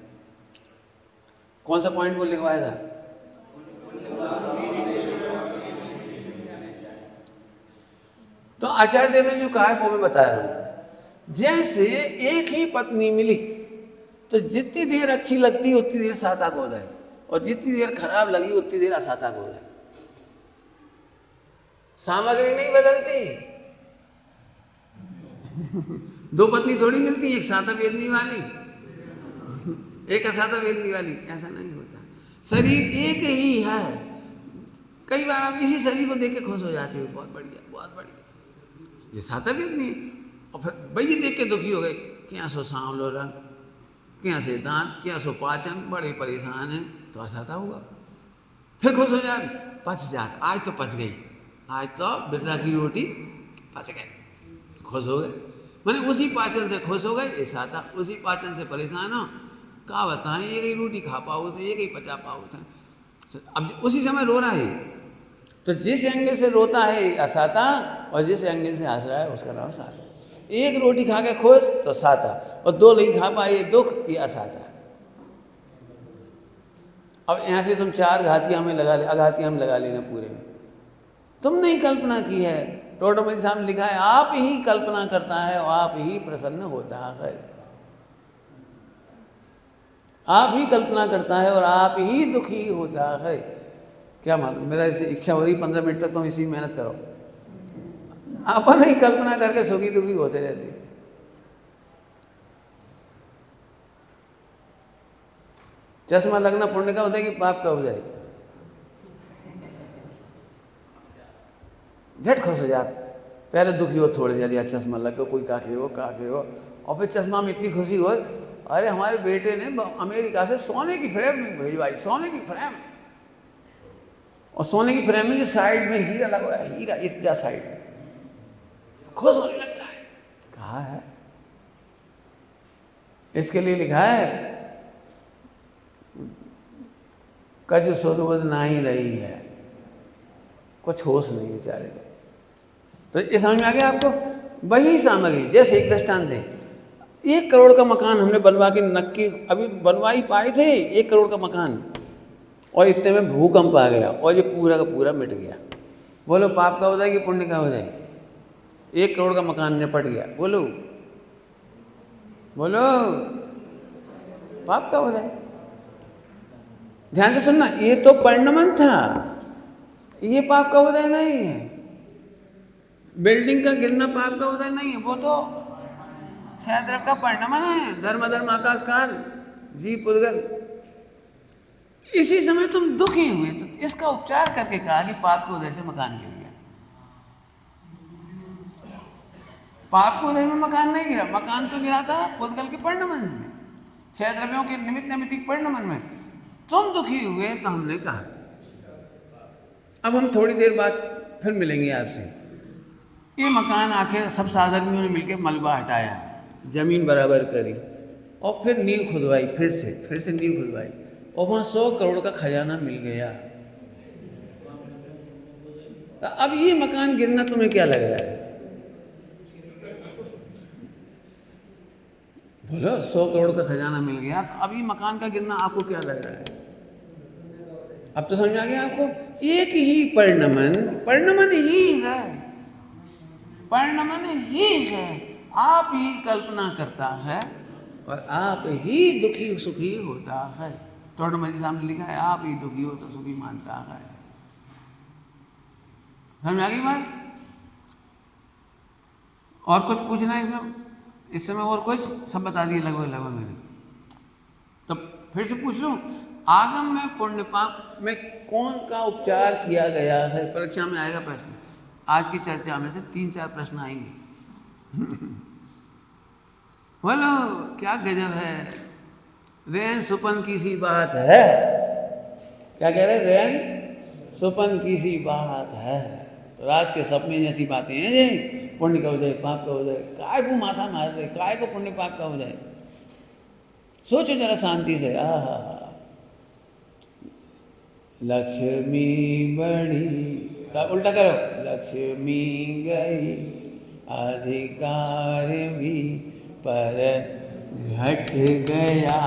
कौन सा पॉइंट वो लिखवाया था? तो आचार्य देव ने जो कहा है वो मैं बता रहा हूं। जैसे एक ही पत्नी मिली तो जितनी देर अच्छी लगती है उतनी देर साता गोद है, और जितनी देर खराब लगी उतनी देर असाता गोद है। सामग्री नहीं बदलती। दो पत्नी थोड़ी मिलती, एक साता वेदनी वाली, एक असाता वेदनी वाली, ऐसा नहीं होता। शरीर एक ही है। कई बार आप इसी शरीर को देख के खुश हो जाते हो, बहुत बढ़िया बहुत बढ़िया, ये साता वेदनी है। और फिर वही देख के दुखी हो गए, क्या सो सांवलो रंग, क्या से दांत, क्या सो पाचन, बड़े परेशान है, तो असाता होगा। फिर खुश हो जाए, पच जात, आज तो पच गई, आज तो बिरला की रोटी पच गए, खुश हो गए। मैंने उसी पाचन से खुश हो गए, ऐसा था। उसी पाचन से परेशान हो, क्या बताएं, एक ही रोटी खा पाओ तो एक ही पचा पाओ था। अब उसी समय रो रहा है, तो जिस एंगल से रोता है असाता, और जिस एंगल से हंस रहा है उसका नाम साता। एक रोटी खा के खुश तो साता, और दो नहीं खा पाए दुख, ये असाता। अब यहाँ से तुम चार घातियाँ हमें लगा ले, अघातियाँ हम लगा लेना पूरे में। तुमने ही कल्पना की है। टोटोमल साहब ने लिखा है, आप ही कल्पना करता है और आप ही प्रसन्न होता है। आप ही कल्पना करता है और आप ही दुखी होता है। क्या मालूम, मेरा इसे इच्छा हो रही 15 मिनट तक तुम इसी मेहनत करो। अपन ही कल्पना करके सुखी दुखी होते रहते। चश्मा लगना पुण्य का होता है कि पाप का हो जाए? झट खुश हो जात। पहले दुखी हो थोड़ी देर, यार चश्मा लग गया, कोई काके हो, और फिर चश्मा में इतनी खुशी हो, अरे हमारे बेटे ने अमेरिका से सोने की फ्रेम भेजवाई, सोने की फ्रेम, और सोने की फ्रेम में जो साइड में हीरा लगा है, हीरा इसका साइड, खुश होने लगता है। कहा है इसके लिए लिखा है, कछु सुध ना ही रही है, कुछ होश नहीं बेचारे को। तो ये समझ में आ गया आपको? वही सामग्री, जैसे एक दृष्टांत दें, 1 करोड़ का मकान हमने बनवा के नक्की अभी बनवा ही पाए थे, 1 करोड़ का मकान, और इतने में भूकंप आ गया और ये पूरा का पूरा मिट गया। बोलो पाप का हो जाए कि पुण्य का हो जाए? 1 करोड़ का मकान निपट गया, बोलो बोलो, पाप का हो जाए? ध्यान से सुनना, ये तो परिणमन था, ये पाप का उदय नहीं है। बिल्डिंग का गिरना पाप का उदय नहीं है, वो तो क्षयद्रव्य का परिणमन है। धर्म धर्म आकाश काल जी पुद्गल। इसी समय तुम दुखी हुए तो इसका उपचार करके कहा कि पाप के उदय से मकान गिर गया। पाप के उदय में मकान नहीं गिरा, मकान तो गिरा था पुद्गल के परिणमन में, क्षयद्रव्यों के निमित्त नैमित्तिक परिणमन में। तुम दुखी हुए तो हमने कहा। अब हम थोड़ी देर बाद फिर मिलेंगे आपसे। ये मकान आखिर सब साधर्मियों ने मिलकर मलबा हटाया, जमीन बराबर करी, और फिर नींव खुदवाई, फिर से नींव खुदवाई, और वहाँ 100 करोड़ का खजाना मिल गया। अब ये मकान गिरना तुम्हें क्या लग रहा है? बोलो 100 करोड़ का खजाना मिल गया, तो अब ये मकान का गिरना आपको क्या लग रहा है? अब तो समझ आ गया आपको? एक ही परिणमन ही है, परिणमन ही है। आप ही कल्पना करता है और आप ही दुखी सुखी होता है। टोटोमल सामने लिखा है, आप ही दुखी हो तो सुखी मानता है। समझ आ गई बात? और कुछ पूछना है इसमें? इस समय और कुछ सब बता दिए लगभग मैंने। फिर से पूछ लूं, आगम में पुण्य पाप में कौन का उपचार किया गया है? परीक्षा में आएगा प्रश्न। आज की चर्चा में से 3-4 प्रश्न आएंगे। बोलो क्या गजब है। रैन सुपन की सी बात है। क्या कह रहे? रैन सुपन की सी बात है। रात के सपने जैसी बातें हैं ये। पुण्य का उदय, पाप का उदय, काय को माथा मार रहे, काय को पुण्य पाप का उदय। सोचो जरा शांति से। आहा, लक्ष्मी बड़ी का उल्टा करो, लक्ष्मी गई अधिकार भी पर घट गया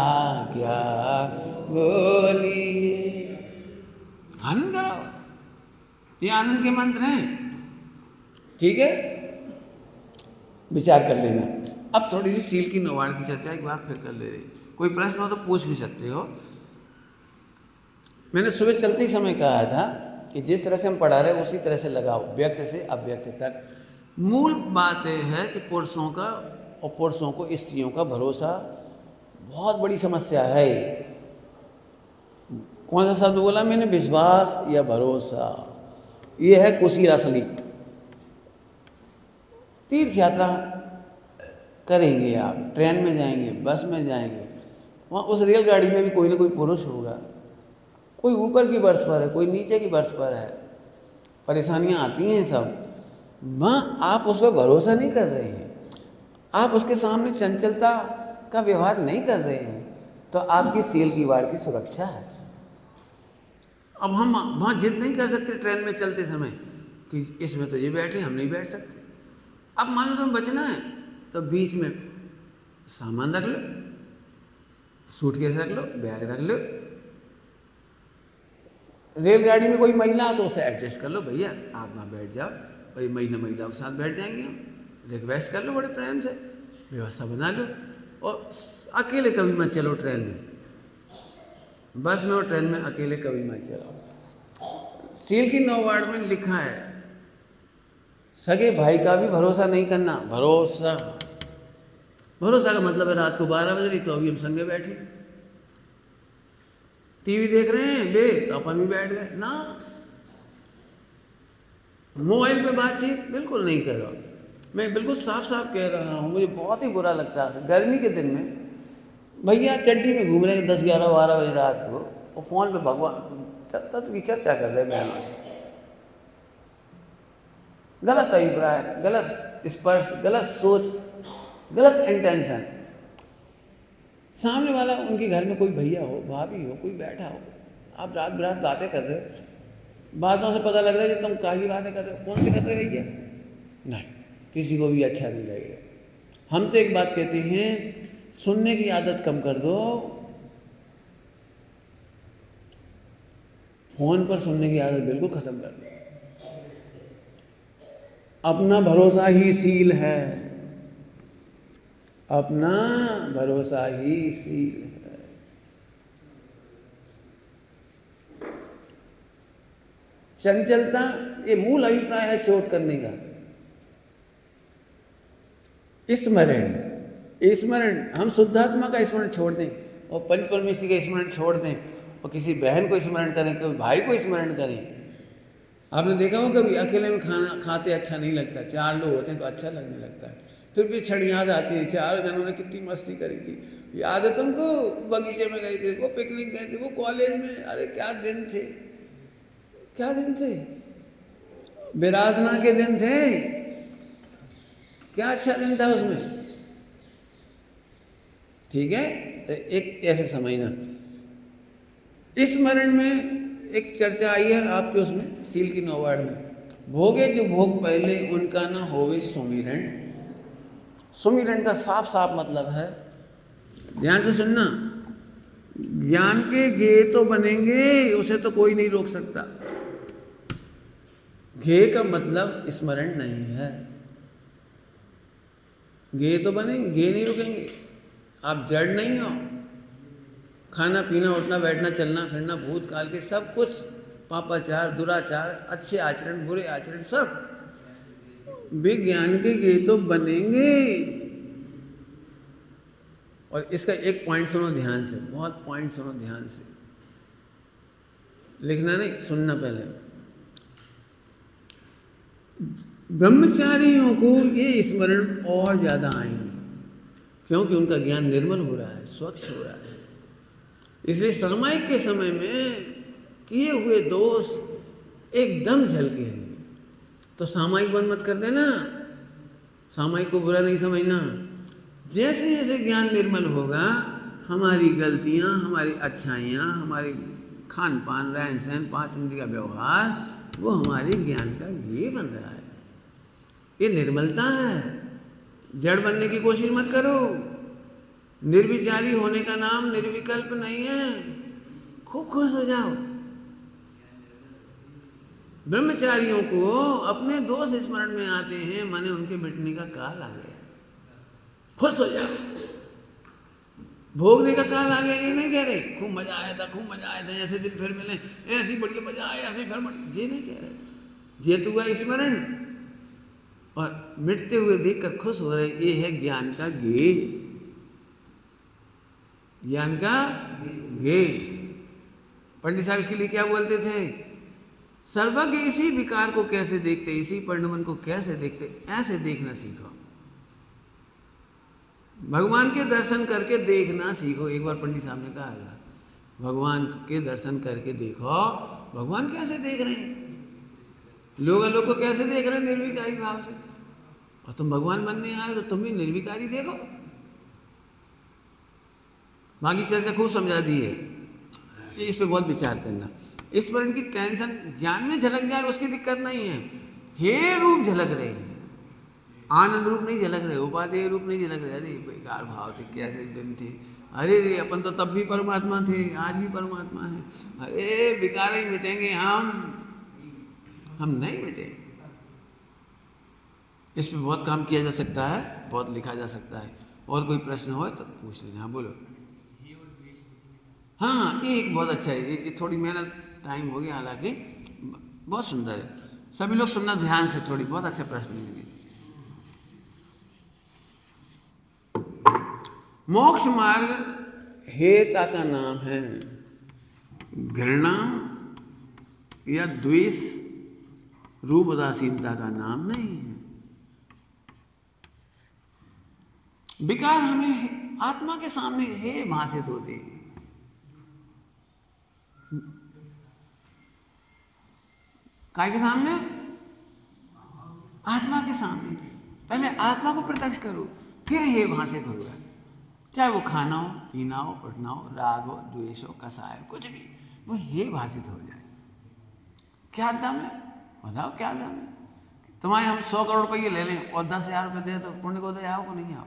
क्या बोलिए। आनंद करो, ये आनंद के मंत्र हैं। ठीक है, विचार कर लेना। अब थोड़ी सी सील की नौवाड़ की चर्चा एक बार फिर कर ले रही। कोई प्रश्न हो तो पूछ भी सकते हो। मैंने सुबह चलते ही समय कहा था कि जिस तरह से हम पढ़ा रहे उसी तरह से लगाओ, व्यक्त से अव्यक्त तक। मूल बात यह है कि पुरुषों का और पुरुषों को स्त्रियों का भरोसा बहुत बड़ी समस्या है। कौन सा शब्द बोला मैंने? विश्वास या भरोसा। ये है कुशील असली। तीर्थ यात्रा करेंगे आप, ट्रेन में जाएंगे, बस में जाएंगे, वहाँ उस रेलगाड़ी में भी कोई ना कोई पुरुष होगा। कोई ऊपर की बर्थ पर है, कोई नीचे की बर्थ पर है। परेशानियाँ आती हैं सब। माँ आप उस पर भरोसा नहीं कर रहे हैं, आप उसके सामने चंचलता का व्यवहार नहीं कर रहे हैं, तो आपकी सील की वार की सुरक्षा है। अब हम वहाँ जिद नहीं कर सकते ट्रेन में चलते समय कि इसमें तो ये बैठे, हम नहीं बैठ सकते। अब मान लो तुम्हें बचना है तो बीच में सामान रख लो, सूटकेस रख लो, बैग रख लो। रेलगाड़ी में कोई महिला हो तो उसे एडजस्ट कर लो, भैया आप वहाँ बैठ जाओ, भाई महिला के साथ बैठ जाएंगे हम, रिक्वेस्ट कर लो बड़े प्रेम से, व्यवस्था बना लो। और अकेले कभी मत चलो ट्रेन में, बस में और ट्रेन में अकेले कभी मत चलो। सील की 9 वार्ड में लिखा है सगे भाई का भी भरोसा नहीं करना। भरोसा का मतलब है रात को 12 बज रही तो अभी हम संगे बैठे, टीवी देख रहे हैं बे तो अपन भी बैठ गए ना। मोबाइल पे बातचीत बिल्कुल नहीं करो। मैं बिल्कुल साफ साफ कह रहा हूँ, मुझे बहुत ही बुरा लगता है गर्मी के दिन में भैया चड्डी में घूम रहे हैं 10-11-12 बजे रात को, और फ़ोन पे भगवान तत्व की चर्चा कर रहे हैं बहनों से। गलत अभिप्राय, गलत स्पर्श, गलत सोच, गलत इंटेंशन। सामने वाला उनके घर में कोई भैया हो, भाभी हो, कोई बैठा हो, आप रात बिरात बातें कर रहे हो, बातों से पता लग रहा है कि तुम काही बातें कर रहे हो, कौन से कर रहे हो भैया? नहीं, किसी को भी अच्छा नहीं लगेगा। हम तो एक बात कहते हैं, सुनने की आदत कम कर दो, फोन पर सुनने की आदत बिल्कुल खत्म कर दो। अपना भरोसा ही सील है, अपना भरोसा ही सील है। चंचलता ये मूल अभिप्राय है चोट करने का। स्मरण हम शुद्धात्मा का स्मरण छोड़ दें और पंच परमेश्वरी का स्मरण छोड़ दें और किसी बहन को स्मरण करें, कोई भाई को स्मरण करें। आपने देखा हो कभी अकेले में खाना खाते अच्छा नहीं लगता, 4 लोग होते हैं तो अच्छा लगने लगता है। फिर भी क्षण याद आती है 4 जनों ने कितनी मस्ती करी थी, याद है तुमको? बगीचे में गए थे, वो पिकनिक गए थे, वो कॉलेज में, अरे क्या दिन थे, क्या दिन थे, विराधना के दिन थे, क्या अच्छा दिन था उसमें। ठीक है, तो एक ऐसे समझना। स्मरण में एक चर्चा आई है आपके उसमें सील की 9 वार्ड में, भोगे जो भोग पहले उनका ना होवे सुमिरन। सुमिरन का साफ साफ मतलब है, ध्यान से सुनना, ज्ञान के गे तो बनेंगे, उसे तो कोई नहीं रोक सकता। गे का मतलब स्मरण नहीं है, गे तो बनेंगे, गे नहीं रुकेंगे। आप जड़ नहीं हो, खाना पीना उठना बैठना चलना फिरना भूतकाल के सब कुछ, पापाचार दुराचार अच्छे आचरण बुरे आचरण सब विज्ञान के गे तो बनेंगे। और इसका एक पॉइंट सुनो ध्यान से, बहुत पॉइंट सुनो ध्यान से, लिखना नहीं, सुनना पहले। ब्रह्मचारियों को ये स्मरण और ज़्यादा आएंगे क्योंकि उनका ज्ञान निर्मल हो रहा है, स्वच्छ हो रहा है। इसलिए सामायिक के समय में किए हुए दोष एकदम झलकेंगे। तो सामायिक बंद मत कर देना, सामायिक को बुरा नहीं समझना। जैसे जैसे ज्ञान निर्मल होगा, हमारी गलतियाँ, हमारी अच्छाइयाँ, हमारी खान पान, रहन सहन, 5 इंद्रिय का व्यवहार, वो हमारे ज्ञान का ये बन रहा है। ये निर्मलता है। जड़ बनने की कोशिश मत करो। निर्विचारी होने का नाम निर्विकल्प नहीं है। खूब खुश हो जाओ। ब्रह्मचारियों को अपने दोष स्मरण में आते हैं, माने उनके मिटने का काल आ गया। खुश हो जाओ। भोगने का काल आ गया, ये नहीं कह रहे खूब मजा आया था, खूब मजा आया था, ऐसे दिन फिर मिले, ऐसी बढ़िया मजा आया, ऐसे फिर बढ़िया, ये नहीं कह रहे। ये तो हुआ स्मरण, और मिटते हुए देखकर खुश हो रहे, ये है ज्ञान का गे, ज्ञान का गे। पंडित साहब इसके लिए क्या बोलते थे? सर्वज्ञ इसी विकार को कैसे देखते, इसी परिणमन को कैसे देखते, ऐसे देखना सीखो। भगवान के दर्शन करके देखना सीखो। एक बार पंडित साहब ने कहा था, भगवान के दर्शन करके देखो, भगवान कैसे देख रहे हैं, लोग को कैसे देख रहे हैं, निर्विकारी भाव से। और तुम भगवान बनने आए तो तुम भी निर्विकारी देखो। बाकी चर्चा खूब समझा दी है, इस पे बहुत विचार करना। स्मरण की टेंशन ज्ञान में झलक जाए उसकी दिक्कत नहीं है। हे रूप झलक रहे हैं, आनंद रूप नहीं झलक रहे, उपादेय रूप नहीं झलक रहे। अरे बेकार भाव थे, कैसे दिन थे, अरे रे अपन तो तब भी परमात्मा थे, आज भी परमात्मा है। अरे विकार ही मिटेंगे, हम नहीं मिटेंगे। इस पर बहुत काम किया जा सकता है, बहुत लिखा जा सकता है। और कोई प्रश्न हो तो पूछ लेना। हाँ बोलो। हाँ, ये एक बहुत अच्छा है, ये थोड़ी मेहनत टाइम हो गया, हालांकि बहुत सुंदर है। सभी लोग सुनना ध्यान से, थोड़ी बहुत अच्छा प्रश्न है। मोक्ष मार्ग हेता का नाम है, घृणा या द्वेष रूप उदासीनता का नाम नहीं है। विकार हमें आत्मा के सामने हे भाषित होते हैं। काय के सामने? आत्मा के सामने। पहले आत्मा को प्रत्यक्ष करो, फिर हे भाषित होगा। चाहे वो खाना हो, पीना हो, उठना हो, राग हो, द्वेष हो, कसाय, कुछ भी, वो हे भाषित हो जाए। क्या दम है? बताओ क्या दम है? तुम्हारे हम 100 करोड़ रुपये ले लें और 10,000 रुपये दें तो पुण्य को दे आओ को नहीं आओ?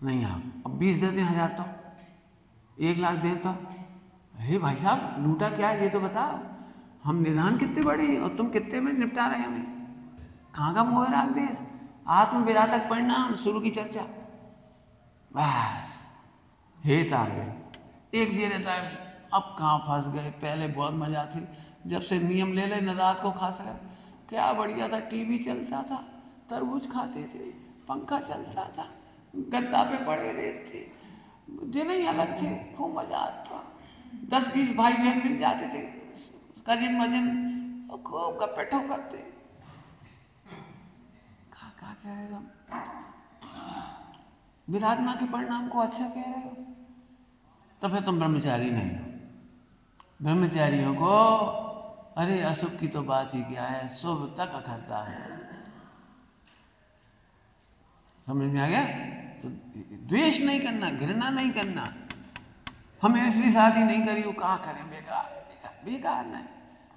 नहीं आओ। अब 20 देते हैं 1000 तो 1 लाख दें तो, हे भाई साहब लूटा क्या है ये तो बताओ। हम निधान कितने बड़े हैं और तुम कितने में निपटा रहे हैं हमें? कहाँ का मोह राग देश, आत्म विरातक परिणाम, शुरू की चर्चा। बस हेत आ गए। एक ये रहता है, अब कहाँ फंस गए। पहले बहुत मजा थी, जब से नियम ले ले न रात को खा सका, क्या बढ़िया था। टीवी चलता था, तरबूज खाते थे, पंखा चलता था, गद्दा पे पड़े रहते, दिन ही अलग थे, खूब मजा आता। 10-20 भाई बहन मिल जाते थे, कजिन मजिन, खूब गप्पे ठोकते। कहा कह रहे तुम? विराधना के परिणाम को अच्छा कह रहे हो? तो फिर तुम ब्रह्मचारी नहीं हो। ब्रह्मचारियों को अरे अशुभ की तो बात ही क्या है, शुभ तक अखरता है। समझ में आ गया? तो द्वेष नहीं करना, घृणा नहीं करना। हमने इसलिए शादी नहीं करी, वो कहाँ करें, बेकार बेकार नहीं।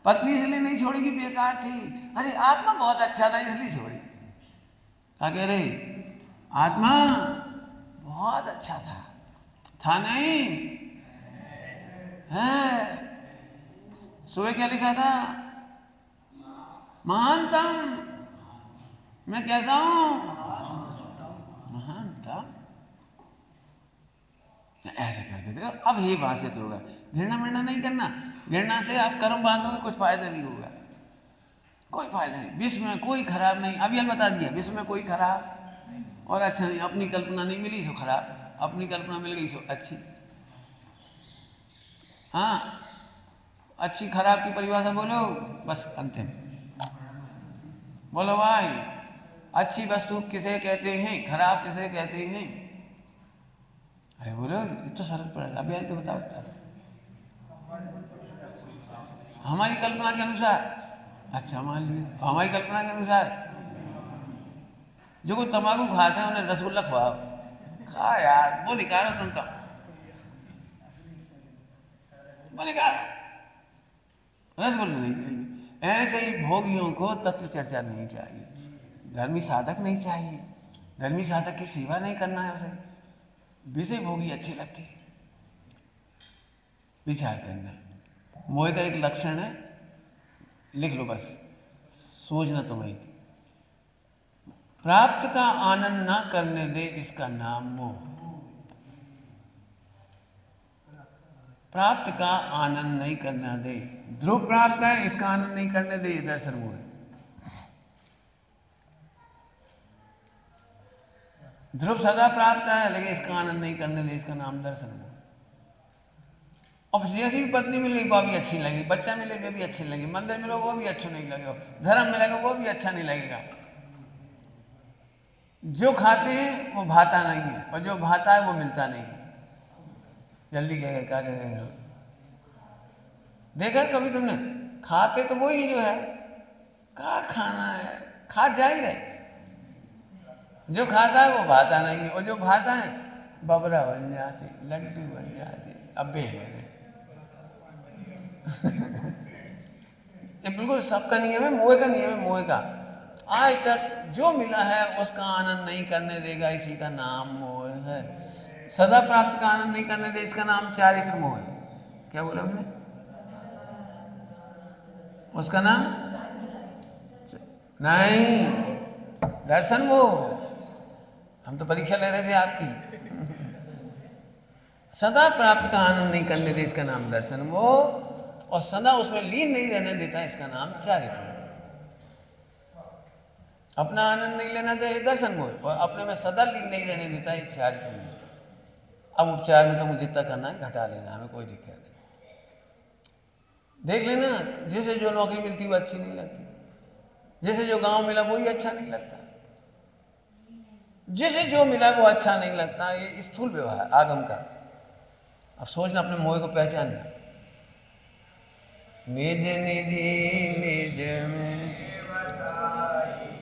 पत्नी इसलिए नहीं छोड़ी कि बेकार थी, अरे आत्मा बहुत अच्छा था इसलिए छोड़ी। क्या कह रहे? आत्मा बहुत अच्छा था नहीं है? सुबह क्या लिखा था? महानतम। मैं कैसा हूं? महानतम। ऐसे करके देखो, अब ये भाषित होगा। घृणा मिणा नहीं करना, घृणा से आप कर्म बांधोगे कुछ फायदा नहीं होगा, कोई फायदा नहीं। विश्व में कोई खराब नहीं, अब ये बता दिया, विश्व में कोई खराब और अच्छा नहीं, अपनी कल्पना नहीं मिली सो खराब, अपनी कल्पना मिल गई सो अच्छी। हाँ, अच्छी खराब की परिभाषा बोलो, बस अंतिम बोलो भाई, अच्छी वस्तु किसे कहते हैं, खराब किसे कहते हैं? अरे बोलो, ये तो सरल पड़ा, अभी आज तो बताओ। हमारी कल्पना के अनुसार, अच्छा मान लीजिए हमारी कल्पना के अनुसार जो कोई तंबाकू खाते हैं उन्हें रसगुल्ला खवाओ, खा यार, वो निकालो तुम तो, वो निकालो, रसगुल्ला नहीं चाहिए। ऐसे ही भोगियों को तत्व चर्चा नहीं चाहिए, धर्मी साधक नहीं चाहिए, धर्मी साधक की सेवा नहीं करना है उसे, विषय भोगी अच्छी लगती है। विचार करना, मोह का एक लक्षण है, लिख लो बस, सोचना तुम्हें, प्राप्त का आनंद ना करने दे इसका नाम मोह। प्राप्त का आनंद नहीं करना दे, ध्रुव प्राप्त है इसका आनंद नहीं करने दे, ये दर्शन मोह है। ध्रुव सदा प्राप्त है लेकिन इसका आनंद नहीं करने दे, इसका नाम दर्शन मोह। अब जैसी भी पत्नी मिलेगी वो भी अच्छी लगेगी, बच्चा मिले वो भी अच्छी लगेगी, मंदिर मिलो वो भी अच्छा नहीं लगेगा, धर्म मिलेगा वो भी अच्छा नहीं लगेगा। जो खाते हैं वो भाता नहीं है, और जो भाता है वो मिलता नहीं है। जल्दी कहेगा, क्या कहेगा? देखा कभी तुमने? खाते तो वही जो है, क्या खाना है, खा जा ही रहे, जो खाता है वो भाता नहीं है, और जो भाता है बबरा बन जाते, लड्डू बन जाते, अबे है ये बिल्कुल सबका नियम है, मोह का नियम है, मोह का। आज तक जो मिला है उसका आनंद नहीं करने देगा, इसी का नाम मोह है। सदा प्राप्त का आनंद नहीं करने दे, इसका नाम चारित्र मोह है। क्या बोला हमने? उसका नाम नहीं, दर्शन मोह। हम तो परीक्षा ले रहे थे आपकी। सदा प्राप्त का आनंद नहीं करने दे, इसका नाम दर्शन मोह, और सदा उसमें लीन नहीं रहने देता, इसका नाम चारित्र। अपना आनंद नहीं लेना दे दर्शन मोह, और अपने में सदा लीन नहीं रहने देता है चारित्र मोह। अब उपचार में तो मुझे जितना करना है घटा लेना, हमें कोई दिक्कत नहीं। देख लेना, जिसे जो नौकरी मिलती वो अच्छी नहीं लगती, जिसे जो गांव मिला वही अच्छा नहीं लगता, जिसे जो मिला वो अच्छा नहीं लगता, ये स्थूल व्यवहार आगम का। अब सोचना, अपने मोह को पहचानना। निज निधि निज में